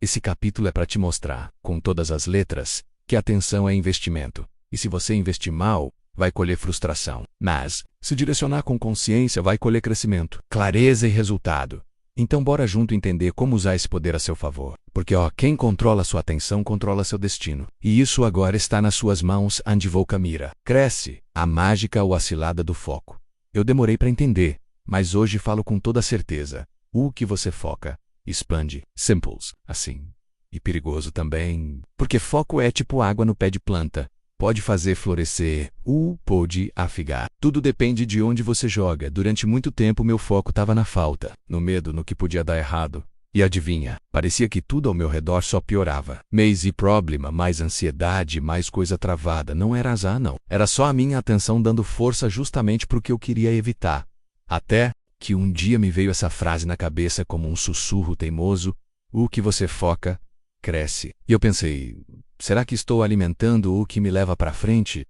[SPEAKER 1] Esse capítulo é para te mostrar, com todas as letras, que atenção é investimento. E se você investir mal, vai colher frustração. Mas, se direcionar com consciência, vai colher crescimento, clareza e resultado. Então bora junto entender como usar esse poder a seu favor. Porque quem controla sua atenção controla seu destino. E isso agora está nas suas mãos. Andivolca mira. Cresce, a mágica ou a cilada do foco. Eu demorei para entender, mas hoje falo com toda certeza. O que você foca, expande. Simples, assim. E perigoso também. Porque foco é tipo água no pé de planta. pode fazer florescer, pode afigar. Tudo depende de onde você joga. Durante muito tempo meu foco estava na falta, no medo, no que podia dar errado. E adivinha, parecia que tudo ao meu redor só piorava. Mais problema, mais ansiedade, mais coisa travada. Não era azar, não. Era só a minha atenção dando força justamente para o que eu queria evitar. Até que um dia me veio essa frase na cabeça como um sussurro teimoso: o que você foca, cresce. E eu pensei, será que estou alimentando o que me leva para frente?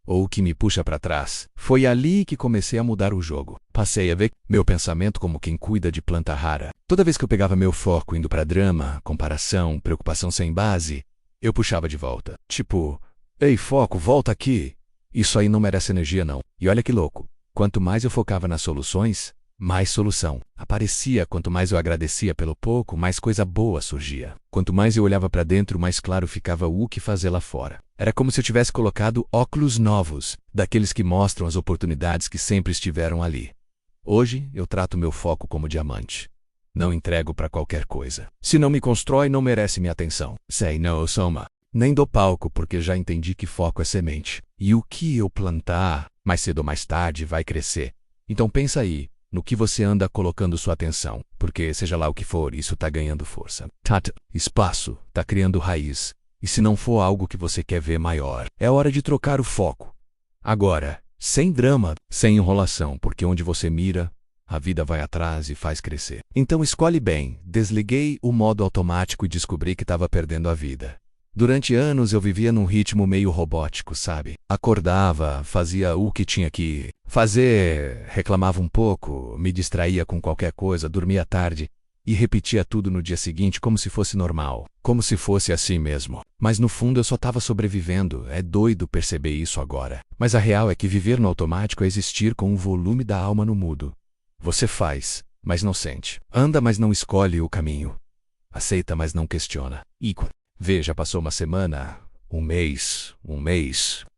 [SPEAKER 1] Ou o que me puxa para trás? Foi ali que comecei a mudar o jogo. Passei a ver meu pensamento como quem cuida de planta rara. Toda vez que eu pegava meu foco indo para drama, comparação, preocupação sem base, eu puxava de volta. Tipo, ei, foco, volta aqui. Isso aí não merece energia, não. E olha que louco. Quanto mais eu focava nas soluções, mais solução aparecia. Quanto mais eu agradecia pelo pouco, mais coisa boa surgia. Quanto mais eu olhava para dentro, mais claro ficava o que fazer lá fora. Era como se eu tivesse colocado óculos novos, daqueles que mostram as oportunidades que sempre estiveram ali. Hoje, eu trato meu foco como diamante. Não entrego para qualquer coisa. Se não me constrói, não merece minha atenção. Say no, soma. Nem dou palco, porque já entendi que foco é semente. E o que eu plantar, mais cedo ou mais tarde, vai crescer. Então pensa aí, no que você anda colocando sua atenção, porque seja lá o que for, isso tá ganhando força. Espaço, tá criando raiz. E se não for algo que você quer ver maior, é hora de trocar o foco. Agora, sem drama, sem enrolação, porque onde você mira, a vida vai atrás e faz crescer. Então escolhe bem. Desliguei o modo automático e descobri que estava perdendo a vida. Durante anos eu vivia num ritmo meio robótico, sabe? Acordava, fazia o que tinha que fazer, reclamava um pouco, me distraía com qualquer coisa, dormia tarde e repetia tudo no dia seguinte como se fosse normal, como se fosse assim mesmo. Mas no fundo eu só estava sobrevivendo. É doido perceber isso agora. Mas a real é que viver no automático é existir com o volume da alma no mudo. Você faz, mas não sente. Anda, mas não escolhe o caminho. Aceita, mas não questiona. Veja, passou uma semana, um mês,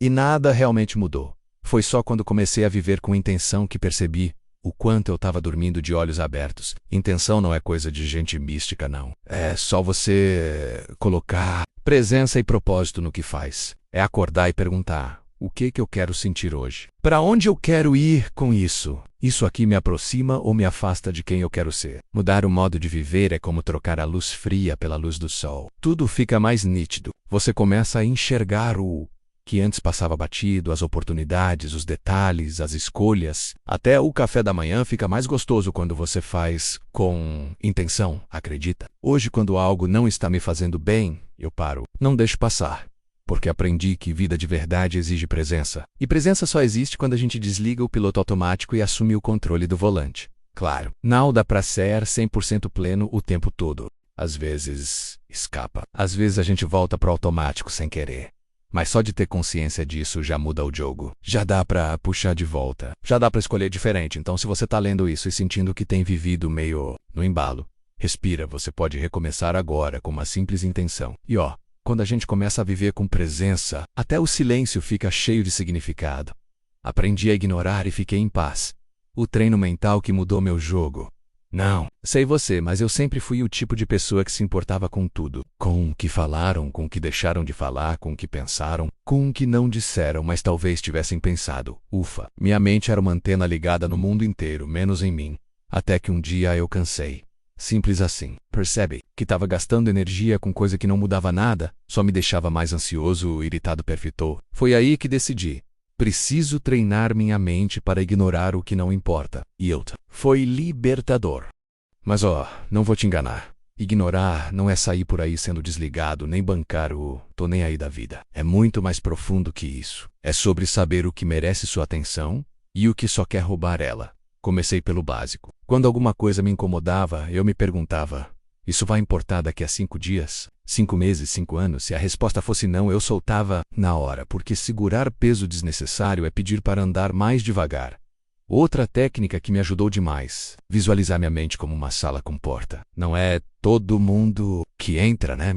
[SPEAKER 1] e nada realmente mudou. Foi só quando comecei a viver com intenção que percebi o quanto eu estava dormindo de olhos abertos. Intenção não é coisa de gente mística, não. É só você colocar presença e propósito no que faz. É acordar e perguntar: o que eu quero sentir hoje? Para onde eu quero ir com isso? Isso aqui me aproxima ou me afasta de quem eu quero ser? Mudar o modo de viver é como trocar a luz fria pela luz do sol. Tudo fica mais nítido. Você começa a enxergar o que antes passava batido, as oportunidades, os detalhes, as escolhas. Até o café da manhã fica mais gostoso quando você faz com intenção, acredita? Hoje, quando algo não está me fazendo bem, eu paro. Não deixo passar. Porque aprendi que vida de verdade exige presença. E presença só existe quando a gente desliga o piloto automático e assume o controle do volante. Claro, não dá pra ser 100% pleno o tempo todo. Às vezes, escapa. Às vezes a gente volta pro automático sem querer. Mas só de ter consciência disso já muda o jogo. Já dá pra puxar de volta. Já dá pra escolher diferente. Então se você tá lendo isso e sentindo que tem vivido meio no embalo, respira, você pode recomeçar agora com uma simples intenção. E quando a gente começa a viver com presença, até o silêncio fica cheio de significado. Aprendi a ignorar e fiquei em paz. O treino mental que mudou meu jogo. Não sei você, mas eu sempre fui o tipo de pessoa que se importava com tudo. Com o que falaram, com o que deixaram de falar, com o que pensaram, com o que não disseram, mas talvez tivessem pensado. Ufa, minha mente era uma antena ligada no mundo inteiro, menos em mim. Até que um dia eu cansei. Simples assim. Percebe que estava gastando energia com coisa que não mudava nada, só me deixava mais ansioso, irritado, perfeitou. Foi aí que decidi. Preciso treinar minha mente para ignorar o que não importa. E foi libertador. Mas não vou te enganar. Ignorar não é sair por aí sendo desligado, nem bancar o tô nem aí da vida. É muito mais profundo que isso. É sobre saber o que merece sua atenção e o que só quer roubar ela. Comecei pelo básico. Quando alguma coisa me incomodava, eu me perguntava: isso vai importar daqui a 5 dias? 5 meses, 5 anos? Se a resposta fosse não, eu soltava na hora, porque segurar peso desnecessário é pedir para andar mais devagar. Outra técnica que me ajudou demais: visualizar minha mente como uma sala com porta. Não é todo mundo que entra, né?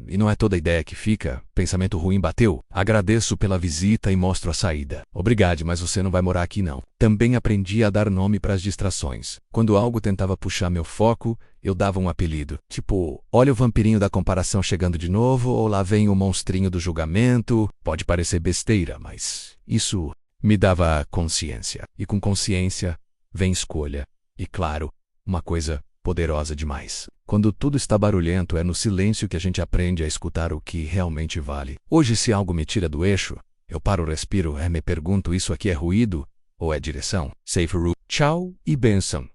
[SPEAKER 1] E não é toda ideia que fica. Pensamento ruim bateu. Agradeço pela visita e mostro a saída. Obrigado, mas você não vai morar aqui não. Também aprendi a dar nome para as distrações. Quando algo tentava puxar meu foco, eu dava um apelido. Tipo, olha o vampirinho da comparação chegando de novo, ou lá vem o monstrinho do julgamento. Pode parecer besteira, mas isso me dava consciência. E com consciência vem escolha. E claro, uma coisa poderosa demais: quando tudo está barulhento, é no silêncio que a gente aprende a escutar o que realmente vale. Hoje, se algo me tira do eixo, eu paro, respiro, me pergunto: isso aqui é ruído ou é direção? Safe route. Tchau e benção.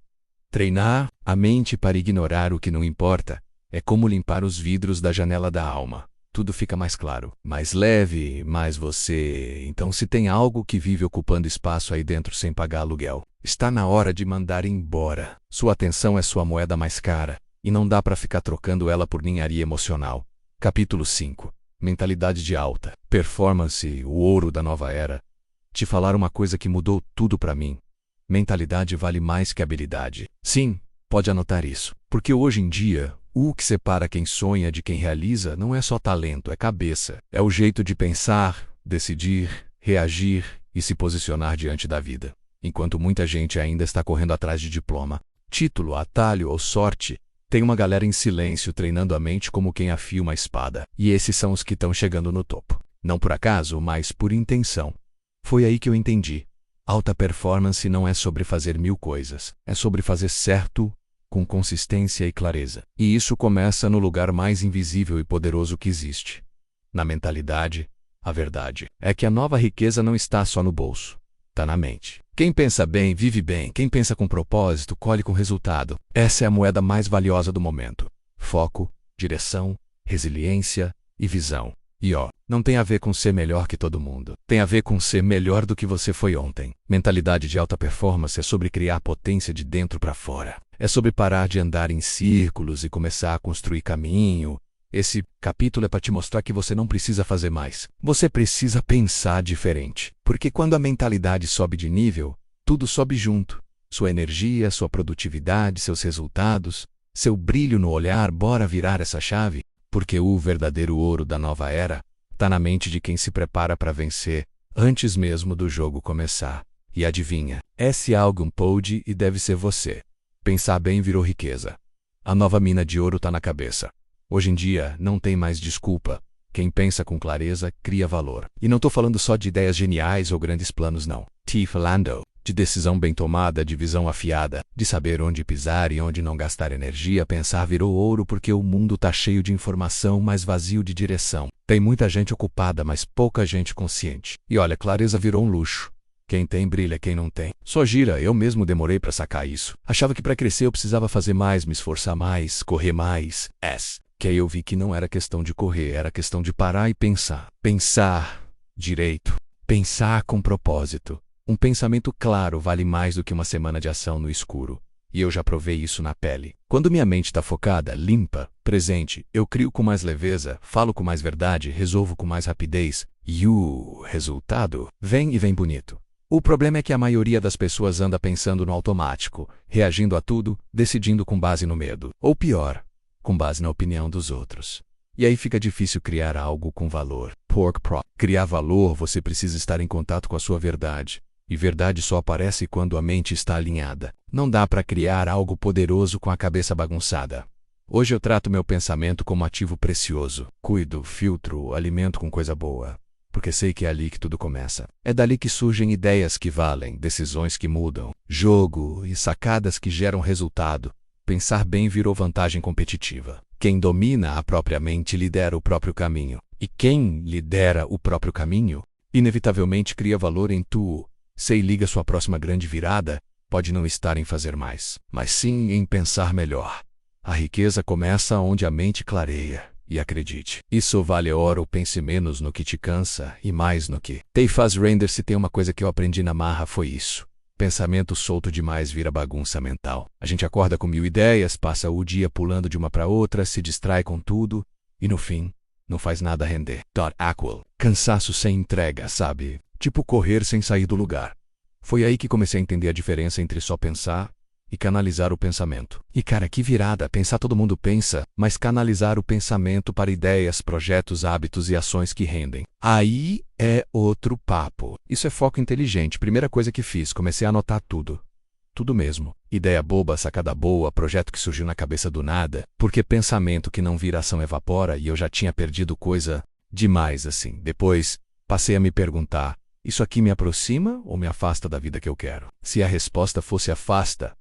[SPEAKER 1] Treinar a mente para ignorar o que não importa é como limpar os vidros da janela da alma. Tudo fica mais claro, mais leve, mais você. Então, se tem algo que vive ocupando espaço aí dentro sem pagar aluguel, está na hora de mandar embora. Sua atenção é sua moeda mais cara, e não dá para ficar trocando ela por ninharia emocional. Capítulo 5. Mentalidade de alta performance, o ouro da nova era. Te falar uma coisa que mudou tudo para mim: mentalidade vale mais que habilidade. Sim, pode anotar isso, porque hoje em dia o que separa quem sonha de quem realiza não é só talento, é cabeça. É o jeito de pensar, decidir, reagir e se posicionar diante da vida. Enquanto muita gente ainda está correndo atrás de diploma, título, atalho ou sorte, tem uma galera em silêncio treinando a mente como quem afia uma espada. E esses são os que estão chegando no topo. Não por acaso, mas por intenção. Foi aí que eu entendi: alta performance não é sobre fazer 1000 coisas, é sobre fazer certo, com consistência e clareza. E isso começa no lugar mais invisível e poderoso que existe: na mentalidade. A verdade é que a nova riqueza não está só no bolso, está na mente. Quem pensa bem, vive bem. Quem pensa com propósito, colhe com resultado. Essa é a moeda mais valiosa do momento: foco, direção, resiliência e visão. E não tem a ver com ser melhor que todo mundo. Tem a ver com ser melhor do que você foi ontem. Mentalidade de alta performance é sobre criar potência de dentro para fora. É sobre parar de andar em círculos e começar a construir caminho. Esse capítulo é para te mostrar que você não precisa fazer mais. Você precisa pensar diferente. Porque quando a mentalidade sobe de nível, tudo sobe junto. Sua energia, sua produtividade, seus resultados, seu brilho no olhar. Bora virar essa chave? Porque o verdadeiro ouro da nova era está na mente de quem se prepara para vencer antes mesmo do jogo começar. E adivinha? Esse algo pode e deve ser você. Pensar bem virou riqueza. A nova mina de ouro está na cabeça. Hoje em dia, não tem mais desculpa. Quem pensa com clareza, cria valor. E não estou falando só de ideias geniais ou grandes planos, não. Falando de decisão bem tomada, de visão afiada, de saber onde pisar e onde não gastar energia. Pensar virou ouro porque o mundo está cheio de informação, mas vazio de direção. Tem muita gente ocupada, mas pouca gente consciente. E olha, clareza virou um luxo. Quem tem brilha, quem não tem só gira. Eu mesmo demorei para sacar isso. Achava que para crescer eu precisava fazer mais, me esforçar mais, correr mais. Que aí eu vi que não era questão de correr, era questão de parar e pensar. Pensar direito. Pensar com propósito. Um pensamento claro vale mais do que uma semana de ação no escuro. E eu já provei isso na pele. Quando minha mente está focada, limpa, presente, eu crio com mais leveza, falo com mais verdade, resolvo com mais rapidez. E o resultado vem e vem bonito. O problema é que a maioria das pessoas anda pensando no automático, reagindo a tudo, decidindo com base no medo. Ou pior, com base na opinião dos outros. E aí fica difícil criar algo com valor. Criar valor, você precisa estar em contato com a sua verdade. E verdade só aparece quando a mente está alinhada. Não dá para criar algo poderoso com a cabeça bagunçada. Hoje eu trato meu pensamento como ativo precioso. Cuido, filtro, alimento com coisa boa. Porque sei que é ali que tudo começa. É dali que surgem ideias que valem, decisões que mudam, jogo e sacadas que geram resultado. Pensar bem virou vantagem competitiva. Quem domina a própria mente lidera o próprio caminho. E quem lidera o próprio caminho, inevitavelmente cria valor em tudo. Se liga, sua próxima grande virada pode não estar em fazer mais, mas sim em pensar melhor. A riqueza começa onde a mente clareia. E acredite, isso vale ouro. Pense menos no que te cansa e mais no que te faz render. Se tem uma coisa que eu aprendi na marra, foi isso. Pensamento solto demais vira bagunça mental. A gente acorda com 1000 ideias, passa o dia pulando de uma para outra, se distrai com tudo e no fim, não faz nada render. Cansaço sem entrega, sabe? Tipo correr sem sair do lugar. Foi aí que comecei a entender a diferença entre só pensar e canalizar o pensamento. E cara, que virada! Pensar todo mundo pensa, mas canalizar o pensamento para ideias, projetos, hábitos e ações que rendem. Aí é outro papo. Isso é foco inteligente. Primeira coisa que fiz, comecei a anotar tudo. Tudo mesmo. Ideia boba, sacada boa, projeto que surgiu na cabeça do nada. Porque pensamento que não vira ação evapora e eu já tinha perdido coisa demais assim. Depois, passei a me perguntar, isso aqui me aproxima ou me afasta da vida que eu quero? Se a resposta fosse afasta,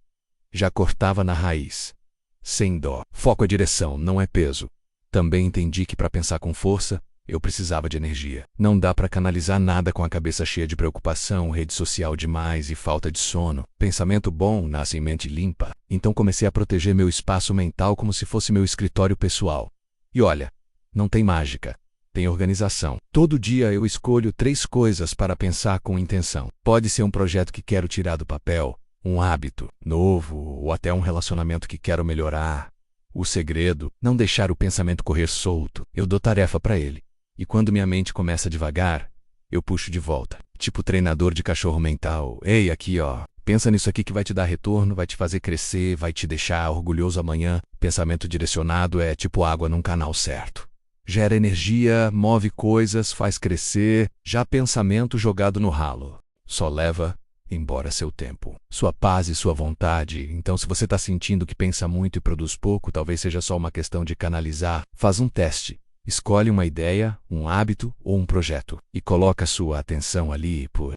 [SPEAKER 1] já cortava na raiz. Sem dó. Foco é direção, não é peso. Também entendi que para pensar com força, eu precisava de energia. Não dá para canalizar nada com a cabeça cheia de preocupação, rede social demais e falta de sono. Pensamento bom nasce em mente limpa. Então comecei a proteger meu espaço mental como se fosse meu escritório pessoal. E olha, não tem mágica. Tem organização. Todo dia eu escolho 3 coisas para pensar com intenção. Pode ser um projeto que quero tirar do papel, um hábito novo ou até um relacionamento que quero melhorar. O segredo, não deixar o pensamento correr solto. Eu dou tarefa para ele. E quando minha mente começa devagar, eu puxo de volta. Tipo treinador de cachorro mental. Ei, aqui ó, pensa nisso aqui que vai te dar retorno, vai te fazer crescer, vai te deixar orgulhoso amanhã. Pensamento direcionado é tipo água num canal certo. Gera energia, move coisas, faz crescer. Já pensamento jogado no ralo só leva embora seu tempo, sua paz e sua vontade. Então, se você está sentindo que pensa muito e produz pouco, talvez seja só uma questão de canalizar. Faz um teste. Escolhe uma ideia, um hábito ou um projeto e coloca sua atenção ali por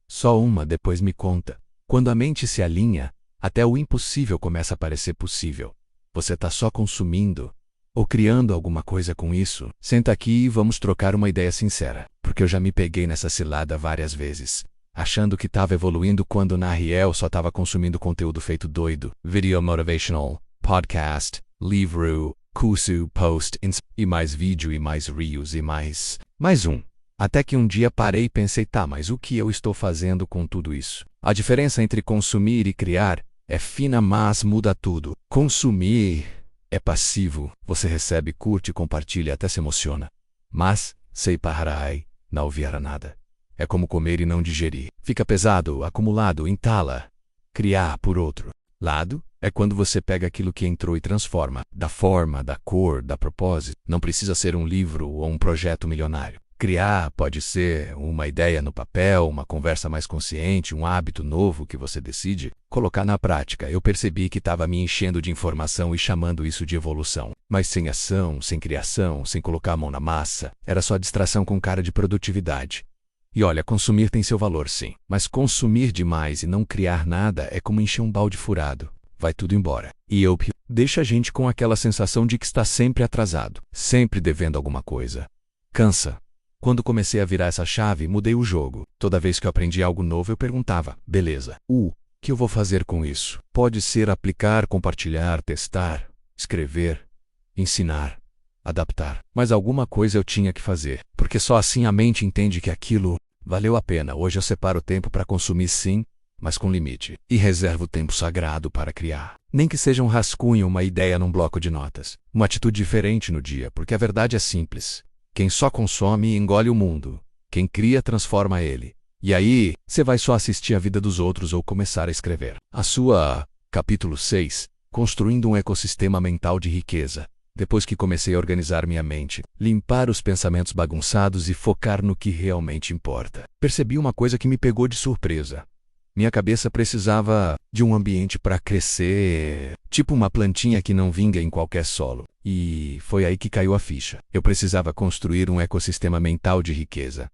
[SPEAKER 1] só uma, depois me conta. Quando a mente se alinha, até o impossível começa a parecer possível. Você está só consumindo ou criando alguma coisa com isso. Senta aqui e vamos trocar uma ideia sincera, porque eu já me peguei nessa cilada várias vezes, achando que estava evoluindo quando na real só estava consumindo conteúdo feito doido. Video motivational, podcast, livro, curso, post, e mais vídeo e mais reels e mais um. Até que um dia parei e pensei, tá, mas o que eu estou fazendo com tudo isso? A diferença entre consumir e criar é fina, mas muda tudo. Consumir é passivo, você recebe, curte, compartilha, até se emociona. Mas, sei parai, não ouvir nada. É como comer e não digerir. Fica pesado, acumulado, entala. Criar, por outro lado, é quando você pega aquilo que entrou e transforma. Da forma, da cor, da propósito. Não precisa ser um livro ou um projeto milionário. Criar pode ser uma ideia no papel, uma conversa mais consciente, um hábito novo que você decide colocar na prática. Eu percebi que estava me enchendo de informação e chamando isso de evolução. Mas sem ação, sem criação, sem colocar a mão na massa, era só distração com cara de produtividade. E olha, consumir tem seu valor sim, mas consumir demais e não criar nada é como encher um balde furado. Vai tudo embora. E deixa a gente com aquela sensação de que está sempre atrasado, sempre devendo alguma coisa. Cansa. Quando comecei a virar essa chave, mudei o jogo. Toda vez que eu aprendi algo novo, eu perguntava, beleza, o que eu vou fazer com isso? Pode ser aplicar, compartilhar, testar, escrever, ensinar, adaptar. Mas alguma coisa eu tinha que fazer, porque só assim a mente entende que aquilo valeu a pena. Hoje eu separo tempo para consumir sim, mas com limite. E reservo tempo sagrado para criar. Nem que seja um rascunho, uma ideia num bloco de notas. Uma atitude diferente no dia, porque a verdade é simples. Quem só consome engole o mundo. Quem cria transforma ele. E aí, você vai só assistir a vida dos outros ou começar a escrever. Capítulo 6. Construindo um ecossistema mental de riqueza. Depois que comecei a organizar minha mente, limpar os pensamentos bagunçados e focar no que realmente importa, percebi uma coisa que me pegou de surpresa. Minha cabeça precisava de um ambiente para crescer, tipo uma plantinha que não vinga em qualquer solo. E foi aí que caiu a ficha. Eu precisava construir um ecossistema mental de riqueza.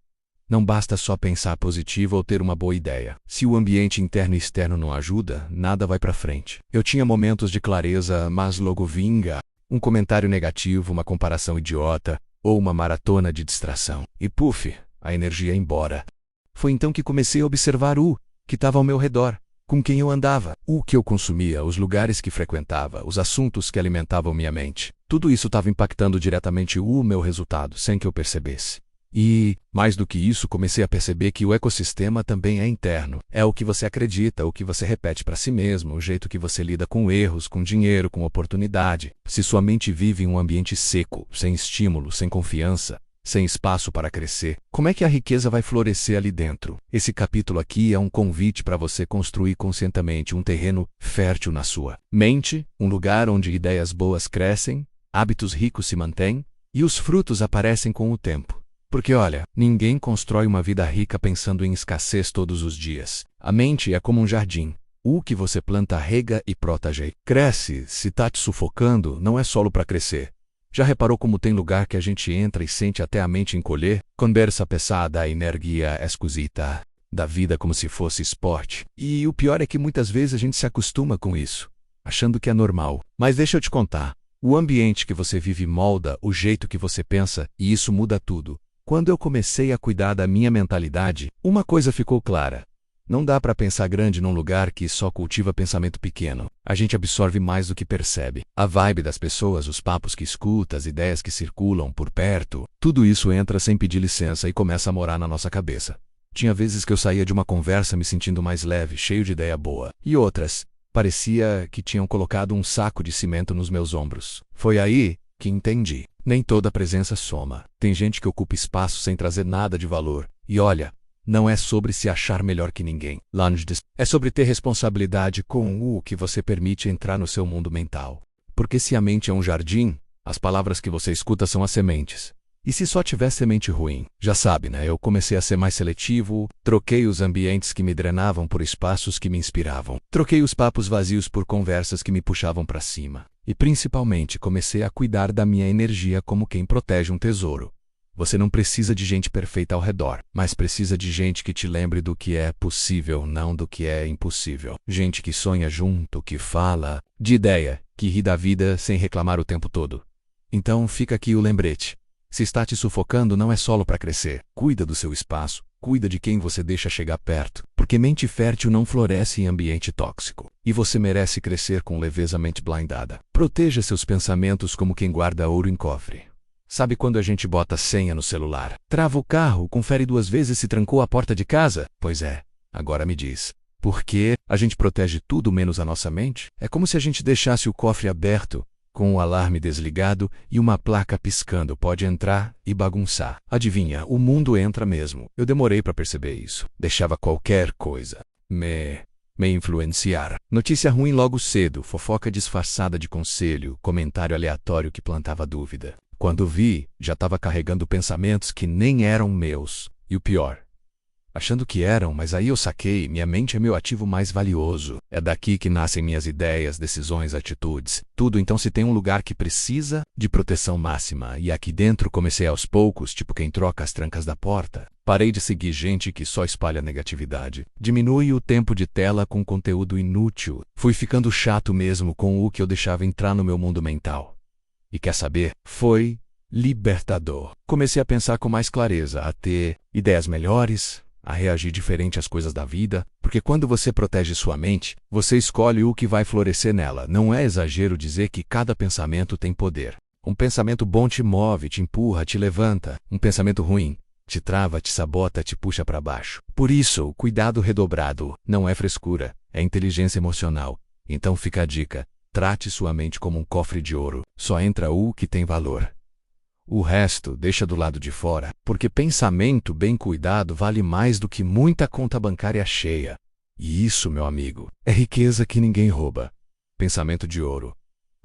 [SPEAKER 1] Não basta só pensar positivo ou ter uma boa ideia. Se o ambiente interno e externo não ajuda, nada vai para frente. Eu tinha momentos de clareza, mas logo vinga um comentário negativo, uma comparação idiota ou uma maratona de distração. E puf, a energia ia embora. Foi então que comecei a observar o que estava ao meu redor, com quem eu andava, o que eu consumia, os lugares que frequentava, os assuntos que alimentavam minha mente. Tudo isso estava impactando diretamente o meu resultado, sem que eu percebesse. E, mais do que isso, comecei a perceber que o ecossistema também é interno. É o que você acredita, o que você repete para si mesmo, o jeito que você lida com erros, com dinheiro, com oportunidade. Se sua mente vive em um ambiente seco, sem estímulo, sem confiança, sem espaço para crescer, como é que a riqueza vai florescer ali dentro? Esse capítulo aqui é um convite para você construir conscientemente um terreno fértil na sua mente, um lugar onde ideias boas crescem, hábitos ricos se mantêm e os frutos aparecem com o tempo. Porque olha, ninguém constrói uma vida rica pensando em escassez todos os dias. A mente é como um jardim. O que você planta, rega e protege. Cresce, se tá te sufocando, não é solo para crescer. Já reparou como tem lugar que a gente entra e sente até a mente encolher? Conversa pesada, a energia esquisita da vida como se fosse esporte. E o pior é que muitas vezes a gente se acostuma com isso, achando que é normal. Mas deixa eu te contar, o ambiente que você vive molda o jeito que você pensa e isso muda tudo. Quando eu comecei a cuidar da minha mentalidade, uma coisa ficou clara. Não dá para pensar grande num lugar que só cultiva pensamento pequeno. A gente absorve mais do que percebe. A vibe das pessoas, os papos que escuta, as ideias que circulam por perto, tudo isso entra sem pedir licença e começa a morar na nossa cabeça. Tinha vezes que eu saía de uma conversa me sentindo mais leve, cheio de ideia boa. E outras, parecia que tinham colocado um saco de cimento nos meus ombros. Foi aí que entendi. Nem toda presença soma. Tem gente que ocupa espaço sem trazer nada de valor. E olha, não é sobre se achar melhor que ninguém. Longe disso. É sobre ter responsabilidade com o que você permite entrar no seu mundo mental. Porque se a mente é um jardim, as palavras que você escuta são as sementes. E se só tiver semente ruim? Já sabe, né? Eu comecei a ser mais seletivo, troquei os ambientes que me drenavam por espaços que me inspiravam. Troquei os papos vazios por conversas que me puxavam para cima. E principalmente comecei a cuidar da minha energia como quem protege um tesouro. Você não precisa de gente perfeita ao redor, mas precisa de gente que te lembre do que é possível, não do que é impossível. Gente que sonha junto, que fala de ideia, que ri da vida sem reclamar o tempo todo. Então fica aqui o lembrete. Se está te sufocando, não é solo para crescer. Cuida do seu espaço, cuida de quem você deixa chegar perto, porque mente fértil não floresce em ambiente tóxico. E você merece crescer com leveza mente blindada. Proteja seus pensamentos como quem guarda ouro em cofre. Sabe quando a gente bota senha no celular? Trava o carro, confere 2 vezes se trancou a porta de casa? Pois é, agora me diz. Por que a gente protege tudo menos a nossa mente? É como se a gente deixasse o cofre aberto, com o alarme desligado e uma placa piscando, pode entrar e bagunçar. Adivinha, o mundo entra mesmo. Eu demorei para perceber isso. Deixava qualquer coisa me influenciar. Notícia ruim logo cedo, fofoca disfarçada de conselho, comentário aleatório que plantava dúvida. Quando vi, já estava carregando pensamentos que nem eram meus. E o pior, achando que eram, mas aí eu saquei, minha mente é meu ativo mais valioso. É daqui que nascem minhas ideias, decisões, atitudes. Tudo. Então se tem um lugar que precisa de proteção máxima, e aqui dentro comecei aos poucos, tipo quem troca as trancas da porta. Parei de seguir gente que só espalha negatividade. Diminui o tempo de tela com conteúdo inútil. Fui ficando chato mesmo com o que eu deixava entrar no meu mundo mental. E quer saber? Foi libertador. Comecei a pensar com mais clareza, a ter ideias melhores, a reagir diferente às coisas da vida, porque quando você protege sua mente, você escolhe o que vai florescer nela. Não é exagero dizer que cada pensamento tem poder. Um pensamento bom te move, te empurra, te levanta. Um pensamento ruim te trava, te sabota, te puxa para baixo. Por isso, cuidado redobrado não é frescura, é inteligência emocional. Então fica a dica. Trate sua mente como um cofre de ouro. Só entra o que tem valor. O resto deixa do lado de fora, porque pensamento bem cuidado vale mais do que muita conta bancária cheia. E isso, meu amigo, é riqueza que ninguém rouba. Pensamento de ouro.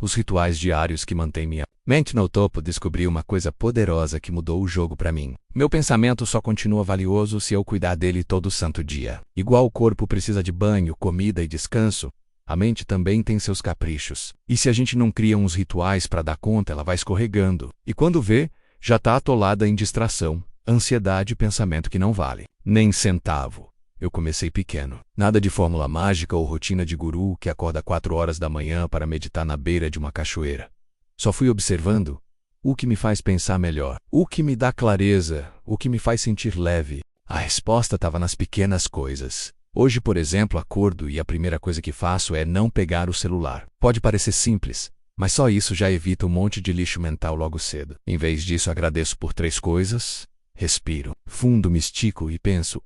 [SPEAKER 1] Os rituais diários que mantêm minha mente no topo. Descobri uma coisa poderosa que mudou o jogo para mim. Meu pensamento só continua valioso se eu cuidar dele todo santo dia. Igual o corpo precisa de banho, comida e descanso, a mente também tem seus caprichos. E se a gente não cria uns rituais para dar conta, ela vai escorregando. E quando vê, já está atolada em distração, ansiedade e pensamento que não vale nem centavo. Eu comecei pequeno. Nada de fórmula mágica ou rotina de guru que acorda 4 horas da manhã para meditar na beira de uma cachoeira. Só fui observando o que me faz pensar melhor, o que me dá clareza, o que me faz sentir leve. A resposta estava nas pequenas coisas. Hoje, por exemplo, acordo e a primeira coisa que faço é não pegar o celular. Pode parecer simples, mas só isso já evita um monte de lixo mental logo cedo. Em vez disso, agradeço por 3 coisas, respiro fundo, me estico e penso,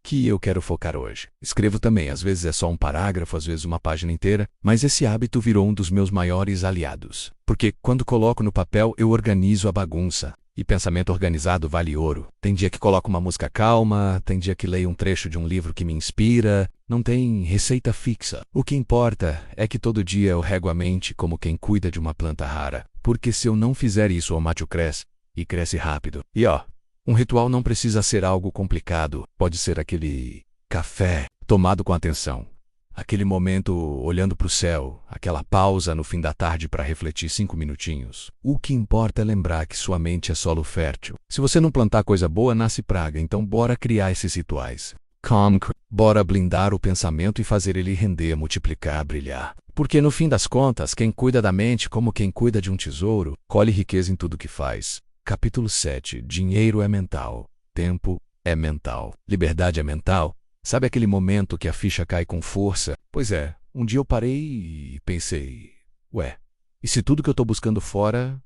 [SPEAKER 1] que eu quero focar hoje. Escrevo também, às vezes é só um parágrafo, às vezes uma página inteira, mas esse hábito virou um dos meus maiores aliados. Porque quando coloco no papel, eu organizo a bagunça. E pensamento organizado vale ouro. Tem dia que coloco uma música calma, tem dia que leio um trecho de um livro que me inspira. Não tem receita fixa. O que importa é que todo dia eu rego a mente como quem cuida de uma planta rara. Porque se eu não fizer isso, o macho cresce, e cresce rápido. E um ritual não precisa ser algo complicado. Pode ser aquele café tomado com atenção. Aquele momento olhando para o céu, aquela pausa no fim da tarde para refletir 5 minutinhos. O que importa é lembrar que sua mente é solo fértil. Se você não plantar coisa boa, nasce praga, então bora criar esses rituais. Bora blindar o pensamento e fazer ele render, multiplicar, brilhar. Porque no fim das contas, quem cuida da mente como quem cuida de um tesouro, colhe riqueza em tudo que faz. Capítulo 7. Dinheiro é mental. Tempo é mental. Liberdade é mental. Sabe aquele momento que a ficha cai com força? Pois é, um dia eu parei e pensei, e se tudo que eu tô buscando fora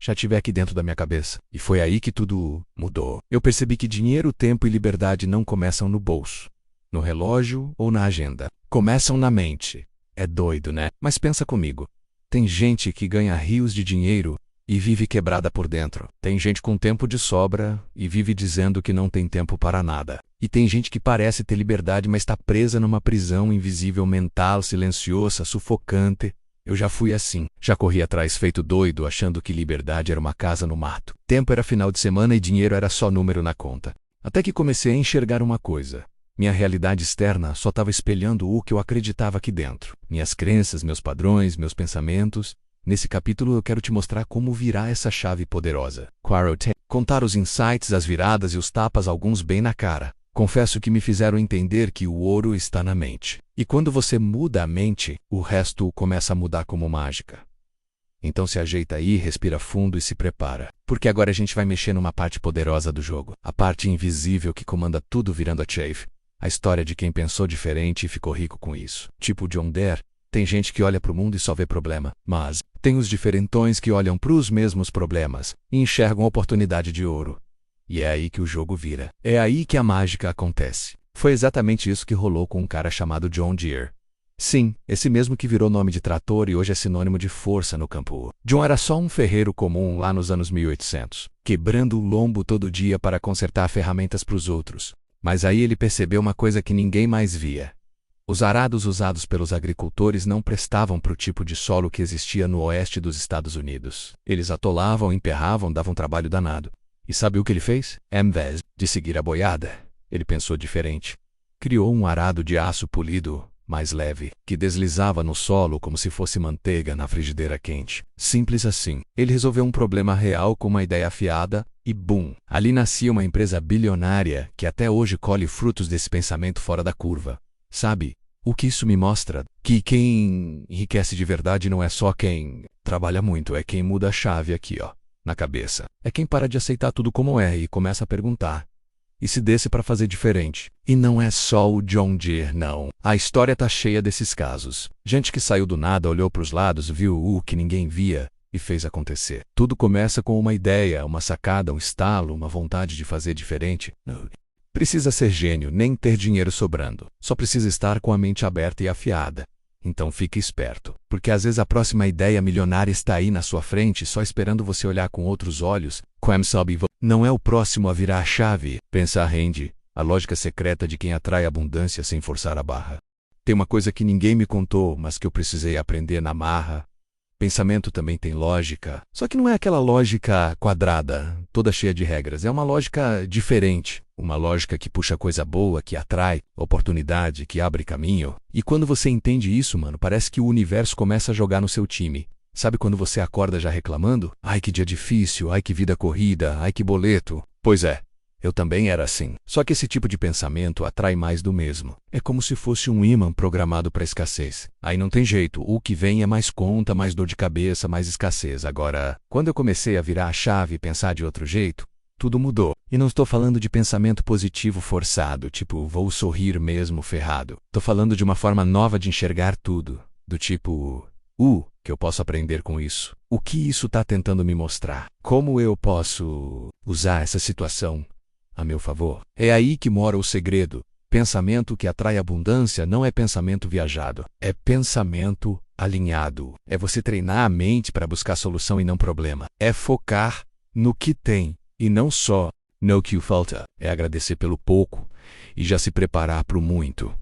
[SPEAKER 1] já estiver aqui dentro da minha cabeça? E foi aí que tudo mudou. Eu percebi que dinheiro, tempo e liberdade não começam no bolso, no relógio ou na agenda. Começam na mente. É doido, né? Mas pensa comigo. Tem gente que ganha rios de dinheiro e vive quebrada por dentro. Tem gente com tempo de sobra e vive dizendo que não tem tempo para nada. E tem gente que parece ter liberdade, mas está presa numa prisão invisível mental, silenciosa, sufocante. Eu já fui assim. Já corri atrás feito doido, achando que liberdade era uma casa no mato. Tempo era final de semana e dinheiro era só número na conta. Até que comecei a enxergar uma coisa. Minha realidade externa só estava espelhando o que eu acreditava aqui dentro. Minhas crenças, meus padrões, meus pensamentos. Nesse capítulo eu quero te mostrar como virar essa chave poderosa. Contar os insights, as viradas e os tapas, alguns bem na cara. Confesso que me fizeram entender que o ouro está na mente. E quando você muda a mente, o resto começa a mudar como mágica. Então se ajeita aí, respira fundo e se prepara. Porque agora a gente vai mexer numa parte poderosa do jogo. A parte invisível que comanda tudo virando a chave. A história de quem pensou diferente e ficou rico com isso. Tipo John Deere. Tem gente que olha para o mundo e só vê problema. Mas tem os diferentões que olham para os mesmos problemas e enxergam oportunidade de ouro. E é aí que o jogo vira. É aí que a mágica acontece. Foi exatamente isso que rolou com um cara chamado John Deere. Sim, esse mesmo que virou nome de trator e hoje é sinônimo de força no campo. John era só um ferreiro comum lá nos anos 1800, quebrando o lombo todo dia para consertar ferramentas para os outros. Mas aí ele percebeu uma coisa que ninguém mais via. Os arados usados pelos agricultores não prestavam para o tipo de solo que existia no oeste dos Estados Unidos. Eles atolavam, emperravam, davam trabalho danado. E sabe o que ele fez? Em vez de seguir a boiada, ele pensou diferente. Criou um arado de aço polido, mais leve, que deslizava no solo como se fosse manteiga na frigideira quente. Simples assim. Ele resolveu um problema real com uma ideia afiada e bum! Ali nascia uma empresa bilionária que até hoje colhe frutos desse pensamento fora da curva. Sabe, o que isso me mostra? Que quem enriquece de verdade não é só quem trabalha muito, é quem muda a chave aqui, na cabeça. É quem para de aceitar tudo como é e começa a perguntar. E se desse para fazer diferente? E não é só o John Deere, não. A história tá cheia desses casos. Gente que saiu do nada, olhou para os lados, viu o que ninguém via e fez acontecer. Tudo começa com uma ideia, uma sacada, um estalo, uma vontade de fazer diferente. Precisa ser gênio, nem ter dinheiro sobrando. Só precisa estar com a mente aberta e afiada. Então fique esperto, porque às vezes a próxima ideia milionária está aí na sua frente, só esperando você olhar com outros olhos. Não é o próximo a virar a chave. Pensar rende, a lógica secreta de quem atrai abundância sem forçar a barra. Tem uma coisa que ninguém me contou, mas que eu precisei aprender na marra. Pensamento também tem lógica, só que não é aquela lógica quadrada, toda cheia de regras. É uma lógica diferente, uma lógica que puxa coisa boa, que atrai, oportunidade, que abre caminho. E quando você entende isso, mano, parece que o universo começa a jogar no seu time. Sabe quando você acorda já reclamando? Ai, que dia difícil, ai, que vida corrida, ai, que boleto. Pois é. Eu também era assim. Só que esse tipo de pensamento atrai mais do mesmo. É como se fosse um ímã programado para escassez. Aí não tem jeito, o que vem é mais conta, mais dor de cabeça, mais escassez. Agora, quando eu comecei a virar a chave e pensar de outro jeito, tudo mudou. E não estou falando de pensamento positivo forçado, tipo, vou sorrir mesmo ferrado. Estou falando de uma forma nova de enxergar tudo. Do tipo, que eu posso aprender com isso? O que isso está tentando me mostrar? Como eu posso usar essa situação a meu favor? É aí que mora o segredo. Pensamento que atrai abundância não é pensamento viajado. É pensamento alinhado. É você treinar a mente para buscar solução e não problema. É focar no que tem, e não só no que falta. É agradecer pelo pouco e já se preparar para o muito.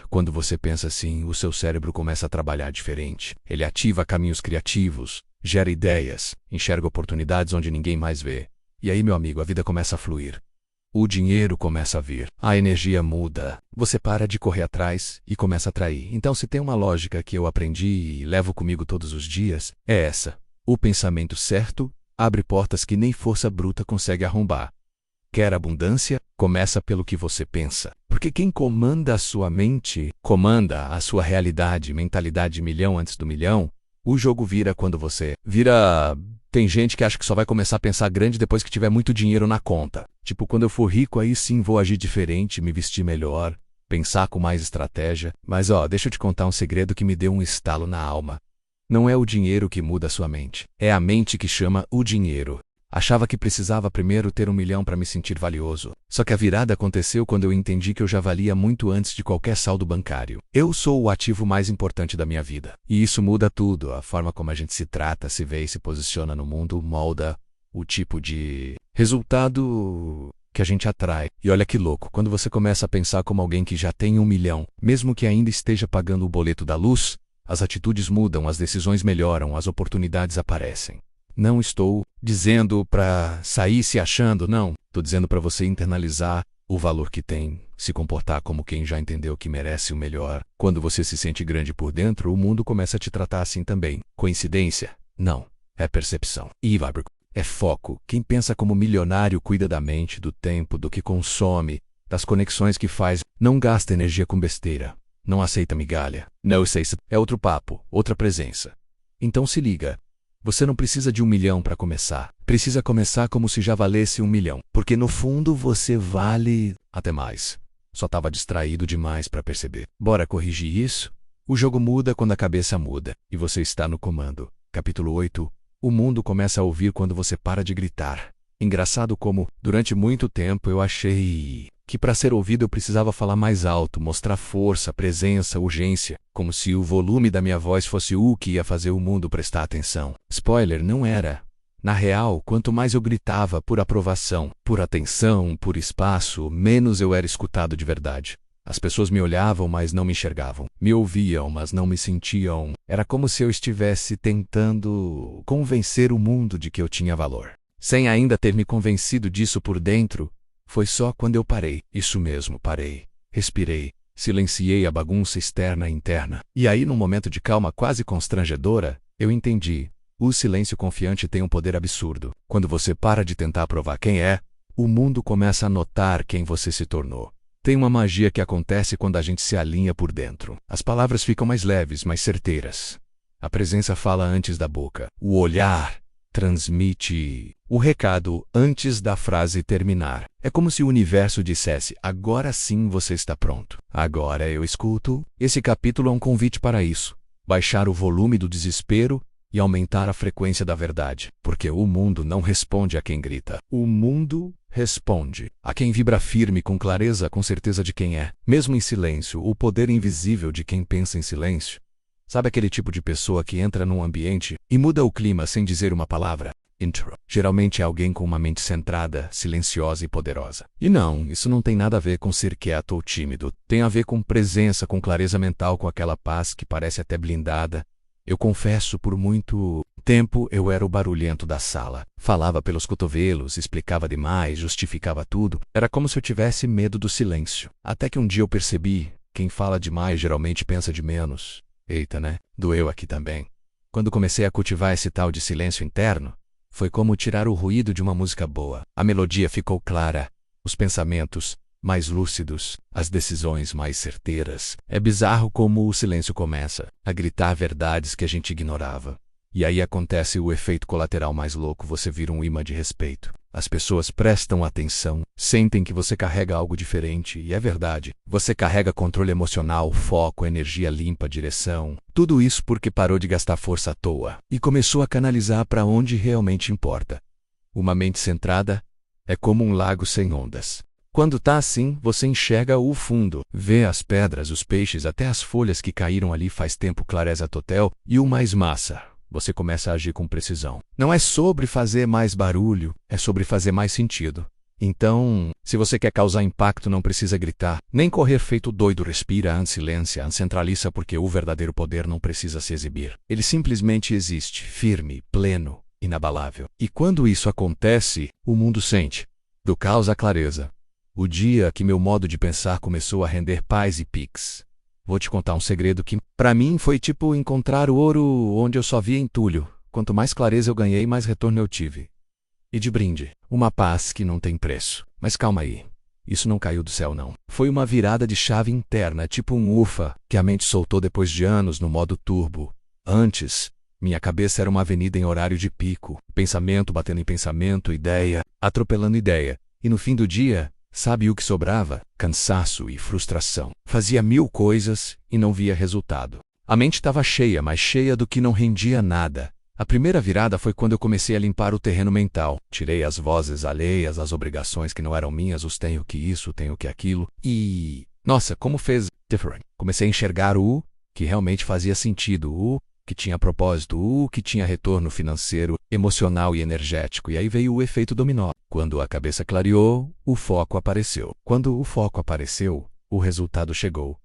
[SPEAKER 1] Quando você pensa assim, o seu cérebro começa a trabalhar diferente. Ele ativa caminhos criativos, gera ideias, enxerga oportunidades onde ninguém mais vê. E aí, meu amigo, a vida começa a fluir. O dinheiro começa a vir, a energia muda, você para de correr atrás e começa a atrair. Então, se tem uma lógica que eu aprendi e levo comigo todos os dias, é essa. O pensamento certo abre portas que nem força bruta consegue arrombar. Quer abundância? Começa pelo que você pensa. Porque quem comanda a sua mente, comanda a sua realidade, mentalidade milhão antes do milhão. O jogo vira quando você vira. Tem gente que acha que só vai começar a pensar grande depois que tiver muito dinheiro na conta. Tipo, quando eu for rico, aí sim vou agir diferente, me vestir melhor, pensar com mais estratégia. Mas deixa eu te contar um segredo que me deu um estalo na alma. Não é o dinheiro que muda a sua mente. É a mente que chama o dinheiro. Achava que precisava primeiro ter 1 milhão para me sentir valioso. Só que a virada aconteceu quando eu entendi que eu já valia muito antes de qualquer saldo bancário. Eu sou o ativo mais importante da minha vida. E isso muda tudo. A forma como a gente se trata, se vê e se posiciona no mundo molda o tipo de resultado que a gente atrai. E olha que louco, quando você começa a pensar como alguém que já tem 1 milhão, mesmo que ainda esteja pagando o boleto da luz, as atitudes mudam, as decisões melhoram, as oportunidades aparecem. Não estou dizendo para sair se achando, não. Estou dizendo para você internalizar o valor que tem, se comportar como quem já entendeu que merece o melhor. Quando você se sente grande por dentro, o mundo começa a te tratar assim também. Coincidência? Não. É percepção. E é foco. Quem pensa como milionário cuida da mente, do tempo, do que consome, das conexões que faz. Não gasta energia com besteira. Não aceita migalha. Não sei se é outro papo, outra presença. Então se liga. Você não precisa de 1 milhão para começar. Precisa começar como se já valesse 1 milhão. Porque no fundo você vale até mais. Só estava distraído demais para perceber. Bora corrigir isso? O jogo muda quando a cabeça muda. E você está no comando. Capítulo 8. O mundo começa a ouvir quando você para de gritar. Engraçado como, durante muito tempo, eu achei que para ser ouvido eu precisava falar mais alto, mostrar força, presença, urgência, como se o volume da minha voz fosse o que ia fazer o mundo prestar atenção. Spoiler, não era. Na real, quanto mais eu gritava por aprovação, por atenção, por espaço, menos eu era escutado de verdade. As pessoas me olhavam, mas não me enxergavam. Me ouviam, mas não me sentiam. Era como se eu estivesse tentando convencer o mundo de que eu tinha valor. Sem ainda ter me convencido disso por dentro, foi só quando eu parei. Isso mesmo, parei. Respirei. Silenciei a bagunça externa e interna. E aí, num momento de calma quase constrangedora, eu entendi. O silêncio confiante tem um poder absurdo. Quando você para de tentar provar quem é, o mundo começa a notar quem você se tornou. Tem uma magia que acontece quando a gente se alinha por dentro. As palavras ficam mais leves, mais certeiras. A presença fala antes da boca. O olhar transmite o recado antes da frase terminar. É como se o universo dissesse: agora sim você está pronto. Agora eu escuto. Esse capítulo é um convite para isso. Baixar o volume do desespero e aumentar a frequência da verdade. Porque o mundo não responde a quem grita. O mundo responde a quem vibra firme, com clareza, com certeza de quem é. Mesmo em silêncio, o poder invisível de quem pensa em silêncio. Sabe aquele tipo de pessoa que entra num ambiente e muda o clima sem dizer uma palavra? Intro. Geralmente é alguém com uma mente centrada, silenciosa e poderosa. E não, isso não tem nada a ver com ser quieto ou tímido. Tem a ver com presença, com clareza mental, com aquela paz que parece até blindada. Eu confesso, por muito tempo eu era o barulhento da sala. Falava pelos cotovelos, explicava demais, justificava tudo. Era como se eu tivesse medo do silêncio. Até que um dia eu percebi, quem fala demais geralmente pensa de menos. Eita, né? Doeu aqui também. Quando comecei a cultivar esse tal de silêncio interno, foi como tirar o ruído de uma música boa. A melodia ficou clara, os pensamentos mais lúcidos, as decisões mais certeiras. É bizarro como o silêncio começa a gritar verdades que a gente ignorava. E aí acontece o efeito colateral mais louco, você vira um imã de respeito. As pessoas prestam atenção, sentem que você carrega algo diferente, e é verdade. Você carrega controle emocional, foco, energia limpa, direção. Tudo isso porque parou de gastar força à toa e começou a canalizar para onde realmente importa. Uma mente centrada é como um lago sem ondas. Quando tá assim, você enxerga o fundo, vê as pedras, os peixes, até as folhas que caíram ali faz tempo, clareza total, e o mais massa. você começa a agir com precisão. Não é sobre fazer mais barulho, é sobre fazer mais sentido. Então, se você quer causar impacto, não precisa gritar, nem correr feito doido. Respira, silencia, centraliza, porque o verdadeiro poder não precisa se exibir. Ele simplesmente existe, firme, pleno, inabalável. E quando isso acontece, o mundo sente. Do caos à clareza. O dia que meu modo de pensar começou a render paz e pix. Vou te contar um segredo que, pra mim, foi tipo encontrar o ouro onde eu só via entulho. Quanto mais clareza eu ganhei, mais retorno eu tive. E de brinde, uma paz que não tem preço. Mas calma aí. Isso não caiu do céu, não. Foi uma virada de chave interna, tipo um ufa, que a mente soltou depois de anos no modo turbo. Antes, minha cabeça era uma avenida em horário de pico. Pensamento batendo em pensamento, ideia, atropelando ideia. E no fim do dia, sabe o que sobrava? Cansaço e frustração. Fazia 1000 coisas e não via resultado. A mente estava cheia, mas cheia do que não rendia nada. A primeira virada foi quando eu comecei a limpar o terreno mental. Tirei as vozes alheias, as obrigações que não eram minhas, os tenho que isso, tenho que aquilo. E, nossa, como fez different. Comecei a enxergar o que realmente fazia sentido, o que tinha propósito, o que tinha retorno financeiro, emocional e energético. E aí veio o efeito dominó. Quando a cabeça clareou, o foco apareceu. Quando o foco apareceu, o resultado chegou.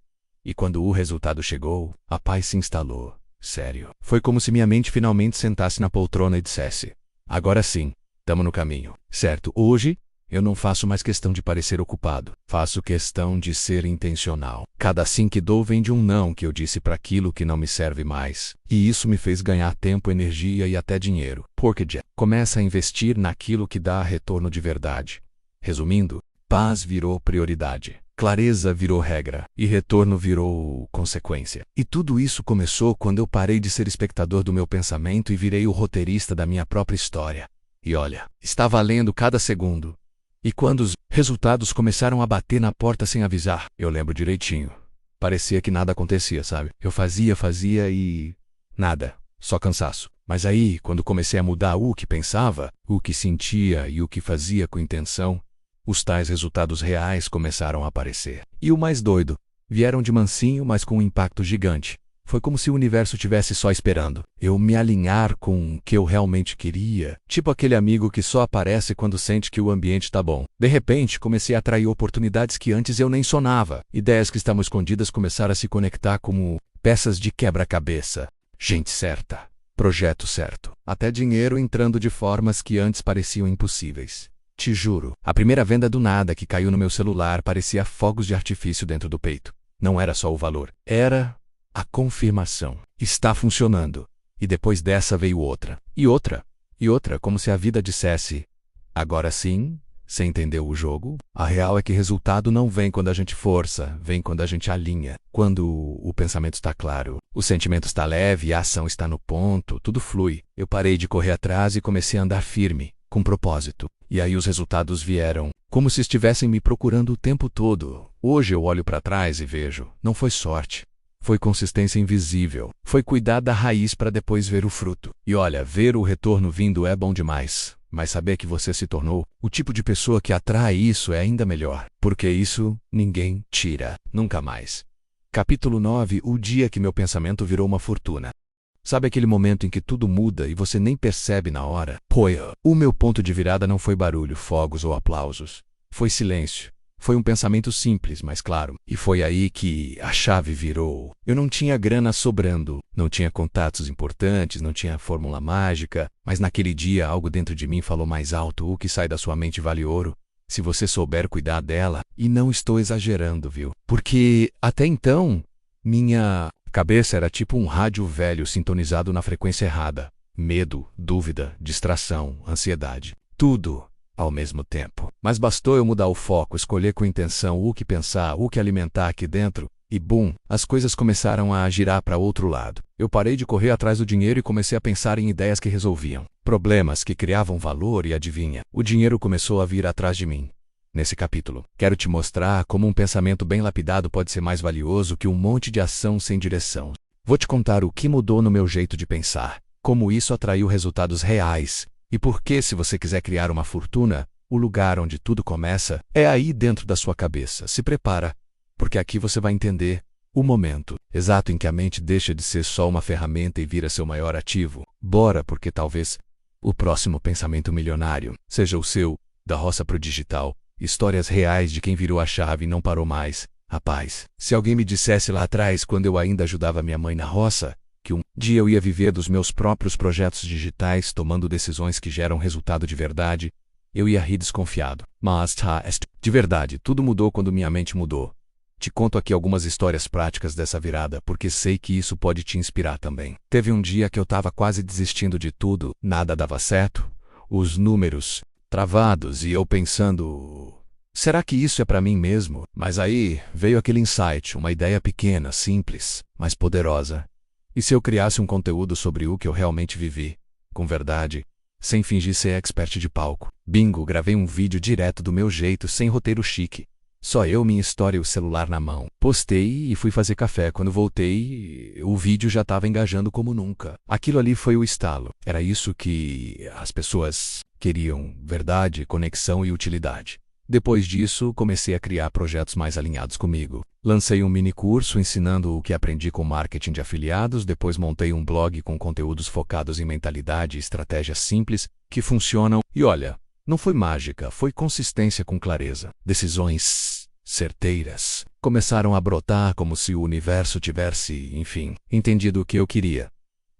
[SPEAKER 1] E quando o resultado chegou, a paz se instalou. Sério. Foi como se minha mente finalmente sentasse na poltrona e dissesse: agora sim, tamo no caminho. Certo, hoje, eu não faço mais questão de parecer ocupado. Faço questão de ser intencional. Cada sim que dou vem de um não que eu disse para aquilo que não me serve mais. E isso me fez ganhar tempo, energia e até dinheiro. Porque já começa a investir naquilo que dá retorno de verdade. Resumindo, paz virou prioridade. Clareza virou regra, e retorno virou consequência. E tudo isso começou quando eu parei de ser espectador do meu pensamento e virei o roteirista da minha própria história. E olha, está valendo cada segundo. E quando os resultados começaram a bater na porta sem avisar, eu lembro direitinho. Parecia que nada acontecia, sabe? Eu fazia e nada, só cansaço. Mas aí, quando comecei a mudar o que pensava, o que sentia e o que fazia com intenção, os tais resultados reais começaram a aparecer. E o mais doido, vieram de mansinho, mas com um impacto gigante. Foi como se o universo tivesse só esperando eu me alinhar com o que eu realmente queria. Tipo aquele amigo que só aparece quando sente que o ambiente tá bom. De repente, comecei a atrair oportunidades que antes eu nem sonhava. Ideias que estavam escondidas começaram a se conectar como peças de quebra-cabeça. Gente certa, projeto certo. Até dinheiro entrando de formas que antes pareciam impossíveis. Te juro, a primeira venda do nada que caiu no meu celular parecia fogos de artifício dentro do peito. Não era só o valor, era a confirmação. Está funcionando. E depois dessa veio outra. E outra. E outra, como se a vida dissesse: agora sim, você entendeu o jogo? A real é que resultado não vem quando a gente força, vem quando a gente alinha. Quando o pensamento está claro, o sentimento está leve, a ação está no ponto, tudo flui. Eu parei de correr atrás e comecei a andar firme, com propósito. E aí os resultados vieram, como se estivessem me procurando o tempo todo. Hoje eu olho para trás e vejo, não foi sorte. Foi consistência invisível. Foi cuidar da raiz para depois ver o fruto. E olha, ver o retorno vindo é bom demais. Mas saber que você se tornou o tipo de pessoa que atrai isso é ainda melhor. Porque isso ninguém tira. Nunca mais. Capítulo 9. O dia que meu pensamento virou uma fortuna. Sabe aquele momento em que tudo muda e você nem percebe na hora? O meu ponto de virada não foi barulho, fogos ou aplausos. Foi silêncio. Foi um pensamento simples, mas claro. E foi aí que a chave virou. Eu não tinha grana sobrando, não tinha contatos importantes, não tinha fórmula mágica, mas naquele dia algo dentro de mim falou mais alto: o que sai da sua mente vale ouro. Se você souber cuidar dela, e não estou exagerando, viu? Porque até então, minha cabeça era tipo um rádio velho sintonizado na frequência errada. Medo, dúvida, distração, ansiedade. Tudo ao mesmo tempo. Mas bastou eu mudar o foco, escolher com intenção o que pensar, o que alimentar aqui dentro, e bum, as coisas começaram a girar para outro lado. Eu parei de correr atrás do dinheiro e comecei a pensar em ideias que resolviam problemas, que criavam valor, e adivinha, o dinheiro começou a vir atrás de mim. Nesse capítulo, quero te mostrar como um pensamento bem lapidado pode ser mais valioso que um monte de ação sem direção. Vou te contar o que mudou no meu jeito de pensar, como isso atraiu resultados reais, e por que, se você quiser criar uma fortuna, o lugar onde tudo começa é aí dentro da sua cabeça. Se prepara, porque aqui você vai entender O momento exato em que a mente deixa de ser só uma ferramenta e vira seu maior ativo. Bora, porque talvez o próximo pensamento milionário seja o seu, da roça pro digital. Histórias reais de quem virou a chave e não parou mais. Rapaz, se alguém me dissesse lá atrás, quando eu ainda ajudava minha mãe na roça, que um dia eu ia viver dos meus próprios projetos digitais, tomando decisões que geram resultado de verdade, eu ia rir desconfiado. Mas de verdade, tudo mudou quando minha mente mudou. Te conto aqui algumas histórias práticas dessa virada, porque sei que isso pode te inspirar também. Teve um dia que eu estava quase desistindo de tudo, nada dava certo, os números travados e eu pensando, será que isso é para mim mesmo? Mas aí veio aquele insight, uma ideia pequena, simples, mas poderosa. E se eu criasse um conteúdo sobre o que eu realmente vivi, com verdade, sem fingir ser expert de palco? Bingo, gravei um vídeo direto do meu jeito, sem roteiro chique. Só eu, minha história e o celular na mão. Postei e fui fazer café. Quando voltei, o vídeo já estava engajando como nunca. Aquilo ali foi o estalo. Era isso que as pessoas queriam: verdade, conexão e utilidade. Depois disso, comecei a criar projetos mais alinhados comigo. Lancei um mini curso ensinando o que aprendi com marketing de afiliados, depois montei um blog com conteúdos focados em mentalidade e estratégias simples que funcionam. E olha, não foi mágica, foi consistência com clareza. Decisões certeiras começaram a brotar como se o universo tivesse, enfim, entendido o que eu queria.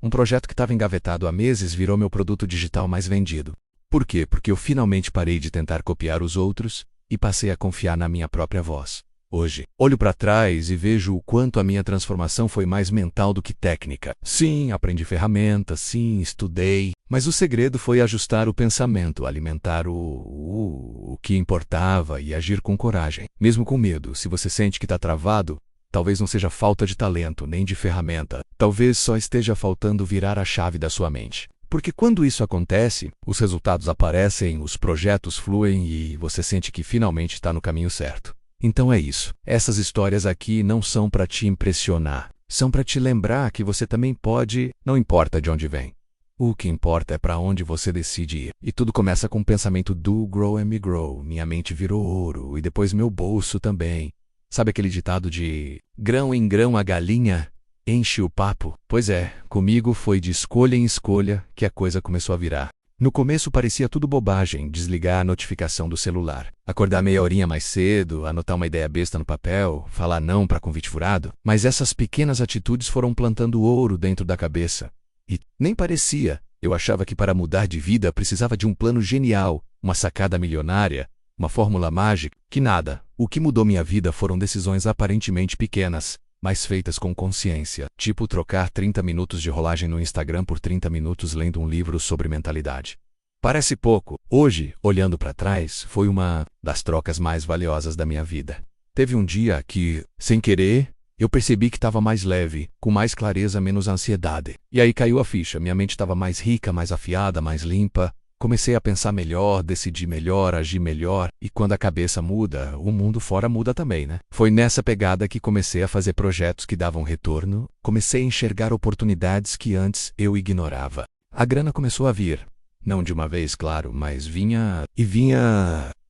[SPEAKER 1] Um projeto que estava engavetado há meses virou meu produto digital mais vendido. Por quê? Porque eu finalmente parei de tentar copiar os outros e passei a confiar na minha própria voz. Hoje, olho para trás e vejo o quanto a minha transformação foi mais mental do que técnica. Sim, aprendi ferramentas, sim, estudei, mas o segredo foi ajustar o pensamento, alimentar o que importava e agir com coragem. Mesmo com medo, se você sente que está travado, talvez não seja falta de talento nem de ferramenta, talvez só esteja faltando virar a chave da sua mente. Porque quando isso acontece, os resultados aparecem, os projetos fluem e você sente que finalmente está no caminho certo. Então é isso. Essas histórias aqui não são para te impressionar. São para te lembrar que você também pode, não importa de onde vem. O que importa é para onde você decide ir. E tudo começa com o pensamento do grow and me grow. Minha mente virou ouro e depois meu bolso também. Sabe aquele ditado de grão em grão a galinha enche o papo? Pois é, comigo foi de escolha em escolha que a coisa começou a virar. No começo parecia tudo bobagem, desligar a notificação do celular, acordar meia horinha mais cedo, anotar uma ideia besta no papel, falar não para convite furado. Mas essas pequenas atitudes foram plantando ouro dentro da cabeça. E nem parecia. Eu achava que para mudar de vida precisava de um plano genial, uma sacada milionária, uma fórmula mágica. Que nada. O que mudou minha vida foram decisões aparentemente pequenas, mas feitas com consciência, tipo trocar 30 minutos de rolagem no Instagram por 30 minutos lendo um livro sobre mentalidade. Parece pouco. Hoje, olhando para trás, foi uma das trocas mais valiosas da minha vida. Teve um dia que, sem querer, eu percebi que estava mais leve, com mais clareza, menos ansiedade. E aí caiu a ficha, minha mente estava mais rica, mais afiada, mais limpa. Comecei a pensar melhor, decidir melhor, agir melhor, e quando a cabeça muda, o mundo fora muda também, né? Foi nessa pegada que comecei a fazer projetos que davam retorno, comecei a enxergar oportunidades que antes eu ignorava. A grana começou a vir. Não de uma vez, claro, mas vinha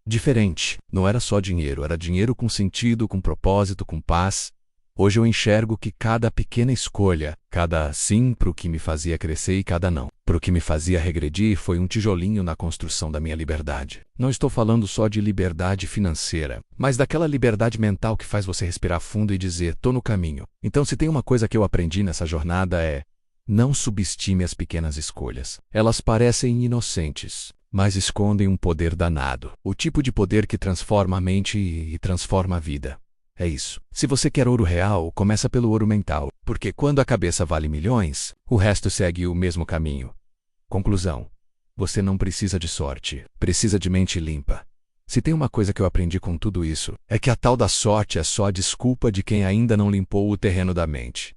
[SPEAKER 1] diferente. Não era só dinheiro, era dinheiro com sentido, com propósito, com paz. Hoje eu enxergo que cada pequena escolha, cada sim pro que me fazia crescer e cada não pro que me fazia regredir, foi um tijolinho na construção da minha liberdade. Não estou falando só de liberdade financeira, mas daquela liberdade mental que faz você respirar fundo e dizer, tô no caminho. Então, se tem uma coisa que eu aprendi nessa jornada é: não subestime as pequenas escolhas. Elas parecem inocentes, mas escondem um poder danado. O tipo de poder que transforma a mente e transforma a vida. É isso. Se você quer ouro real, começa pelo ouro mental, porque quando a cabeça vale milhões, o resto segue o mesmo caminho. Conclusão: você não precisa de sorte, precisa de mente limpa. Se tem uma coisa que eu aprendi com tudo isso, é que a tal da sorte é só a desculpa de quem ainda não limpou o terreno da mente.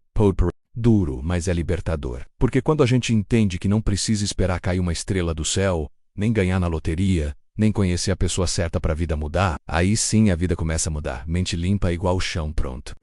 [SPEAKER 1] Duro, mas é libertador. Porque quando a gente entende que não precisa esperar cair uma estrela do céu, nem ganhar na loteria, nem conhecer a pessoa certa para a vida mudar, aí sim a vida começa a mudar. Mente limpa é igual chão pronto.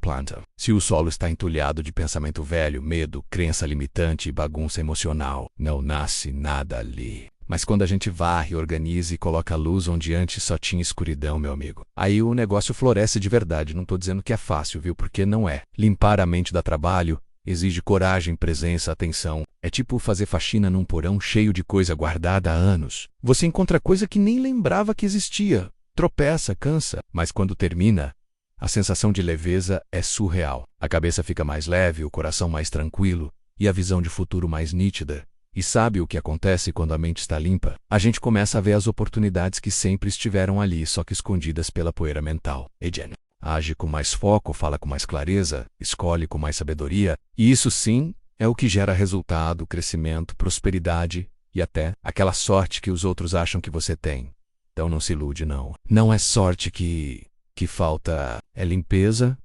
[SPEAKER 1] Planta. Se o solo está entulhado de pensamento velho, medo, crença limitante e bagunça emocional, não nasce nada ali. Mas quando a gente varre, organiza e coloca a luz onde antes só tinha escuridão, meu amigo, aí o negócio floresce de verdade. Não tô dizendo que é fácil, viu? Porque não é. Limpar a mente dá trabalho, exige coragem, presença, atenção. É tipo fazer faxina num porão cheio de coisa guardada há anos. Você encontra coisa que nem lembrava que existia. Tropeça, cansa, mas quando termina, a sensação de leveza é surreal. A cabeça fica mais leve, o coração mais tranquilo e a visão de futuro mais nítida. E sabe o que acontece quando a mente está limpa? A gente começa a ver as oportunidades que sempre estiveram ali, só que escondidas pela poeira mental. Jen age com mais foco, fala com mais clareza, escolhe com mais sabedoria, e isso sim é o que gera resultado, crescimento, prosperidade e até aquela sorte que os outros acham que você tem. Então não se ilude, não. Não é sorte que falta, é limpeza,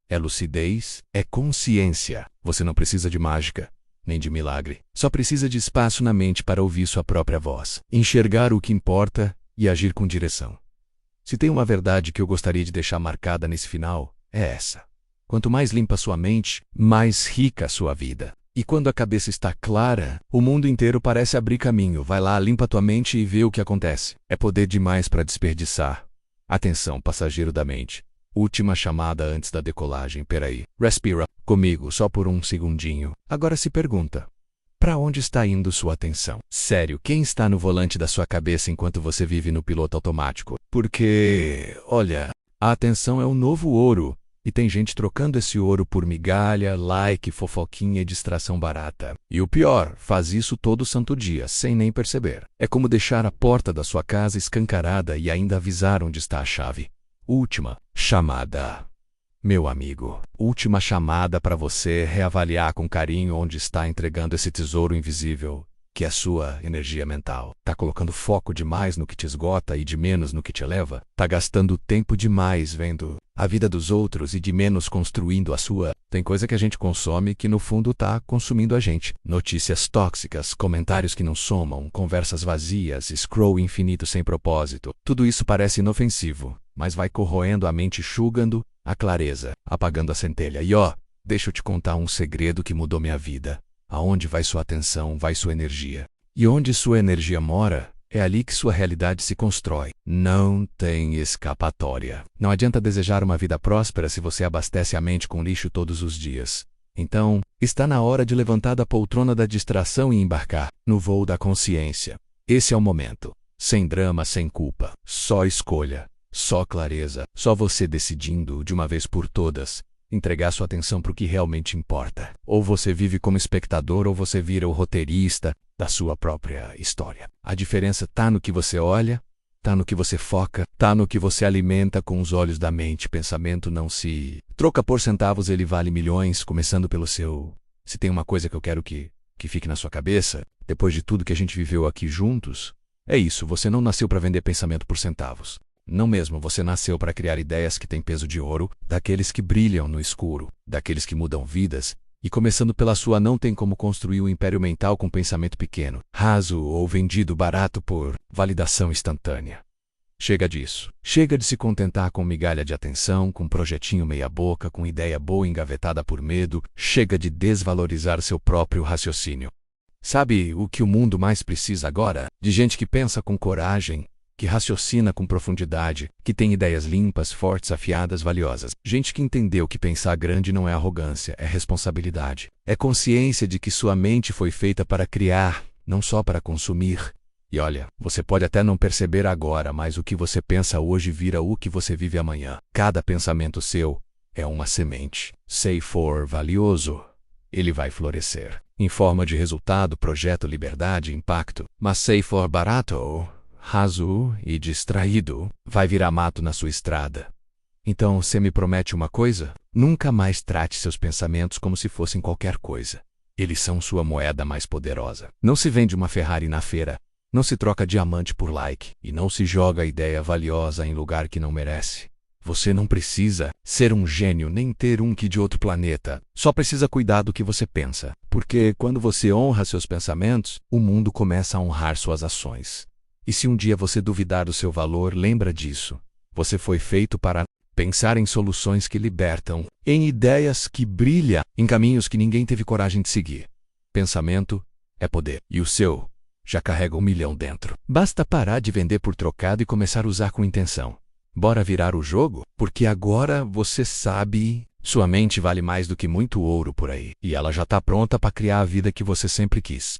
[SPEAKER 1] é lucidez, é consciência. Você não precisa de mágica, nem de milagre. Só precisa de espaço na mente para ouvir sua própria voz, enxergar o que importa e agir com direção. Se tem uma verdade que eu gostaria de deixar marcada nesse final, é essa. Quanto mais limpa sua mente, mais rica a sua vida. E quando a cabeça está clara, o mundo inteiro parece abrir caminho. Vai lá, limpa tua mente e vê o que acontece. É poder demais para desperdiçar. Atenção, passageiro da mente. Última chamada antes da decolagem. Peraí. Respira comigo só por um segundinho. Agora se pergunta: para onde está indo sua atenção? Sério, quem está no volante da sua cabeça enquanto você vive no piloto automático? Porque, olha, a atenção é o novo ouro. E tem gente trocando esse ouro por migalha, like, fofoquinha e distração barata. E o pior, faz isso todo santo dia, sem nem perceber. É como deixar a porta da sua casa escancarada e ainda avisar onde está a chave. Última chamada. Meu amigo, última chamada para você reavaliar com carinho onde está entregando esse tesouro invisível, que é sua energia mental. Tá colocando foco demais no que te esgota e de menos no que te eleva? Tá gastando tempo demais vendo a vida dos outros e de menos construindo a sua? Tem coisa que a gente consome que no fundo tá consumindo a gente. Notícias tóxicas, comentários que não somam, conversas vazias, scroll infinito sem propósito. Tudo isso parece inofensivo, mas vai corroendo a mente, enxugando a clareza, apagando a centelha. E deixa eu te contar um segredo que mudou minha vida. Aonde vai sua atenção, vai sua energia. E onde sua energia mora, é ali que sua realidade se constrói. Não tem escapatória. Não adianta desejar uma vida próspera se você abastece a mente com lixo todos os dias. Então, está na hora de levantar da poltrona da distração e embarcar no voo da consciência. Esse é o momento. Sem drama, sem culpa. Só escolha. Só clareza. Só você decidindo, de uma vez por todas, entregar sua atenção para o que realmente importa. Ou você vive como espectador ou você vira o roteirista da sua própria história. A diferença tá no que você olha, tá no que você foca, tá no que você alimenta com os olhos da mente. Pensamento não se troca por centavos, ele vale milhões, começando pelo seu. Se tem uma coisa que eu quero que fique na sua cabeça, depois de tudo que a gente viveu aqui juntos, é isso, você não nasceu para vender pensamento por centavos. Não mesmo, você nasceu para criar ideias que têm peso de ouro, daqueles que brilham no escuro, daqueles que mudam vidas, e começando pela sua não tem como construir um império mental com pensamento pequeno, raso ou vendido barato por validação instantânea. Chega disso. Chega de se contentar com migalha de atenção, com projetinho meia boca, com ideia boa engavetada por medo. Chega de desvalorizar seu próprio raciocínio. Sabe o que o mundo mais precisa agora? De gente que pensa com coragem, que raciocina com profundidade, que tem ideias limpas, fortes, afiadas, valiosas. Gente que entendeu que pensar grande não é arrogância, é responsabilidade. É consciência de que sua mente foi feita para criar, não só para consumir. E olha, você pode até não perceber agora, mas o que você pensa hoje vira o que você vive amanhã. Cada pensamento seu é uma semente. Se for valioso, ele vai florescer. Em forma de resultado, projeto, liberdade, impacto. Mas se for barato, raso e distraído, vai virar mato na sua estrada. Então, você me promete uma coisa? Nunca mais trate seus pensamentos como se fossem qualquer coisa. Eles são sua moeda mais poderosa. Não se vende uma Ferrari na feira, não se troca diamante por like, e não se joga ideia valiosa em lugar que não merece. Você não precisa ser um gênio nem ter um que de outro planeta. Só precisa cuidar do que você pensa. Porque quando você honra seus pensamentos, o mundo começa a honrar suas ações. E se um dia você duvidar do seu valor, lembra disso. Você foi feito para pensar em soluções que libertam, em ideias que brilham, em caminhos que ninguém teve coragem de seguir. Pensamento é poder. E o seu já carrega 1 milhão dentro. Basta parar de vender por trocado e começar a usar com intenção. Bora virar o jogo? Porque agora você sabe, sua mente vale mais do que muito ouro por aí. E ela já tá pronta para criar a vida que você sempre quis.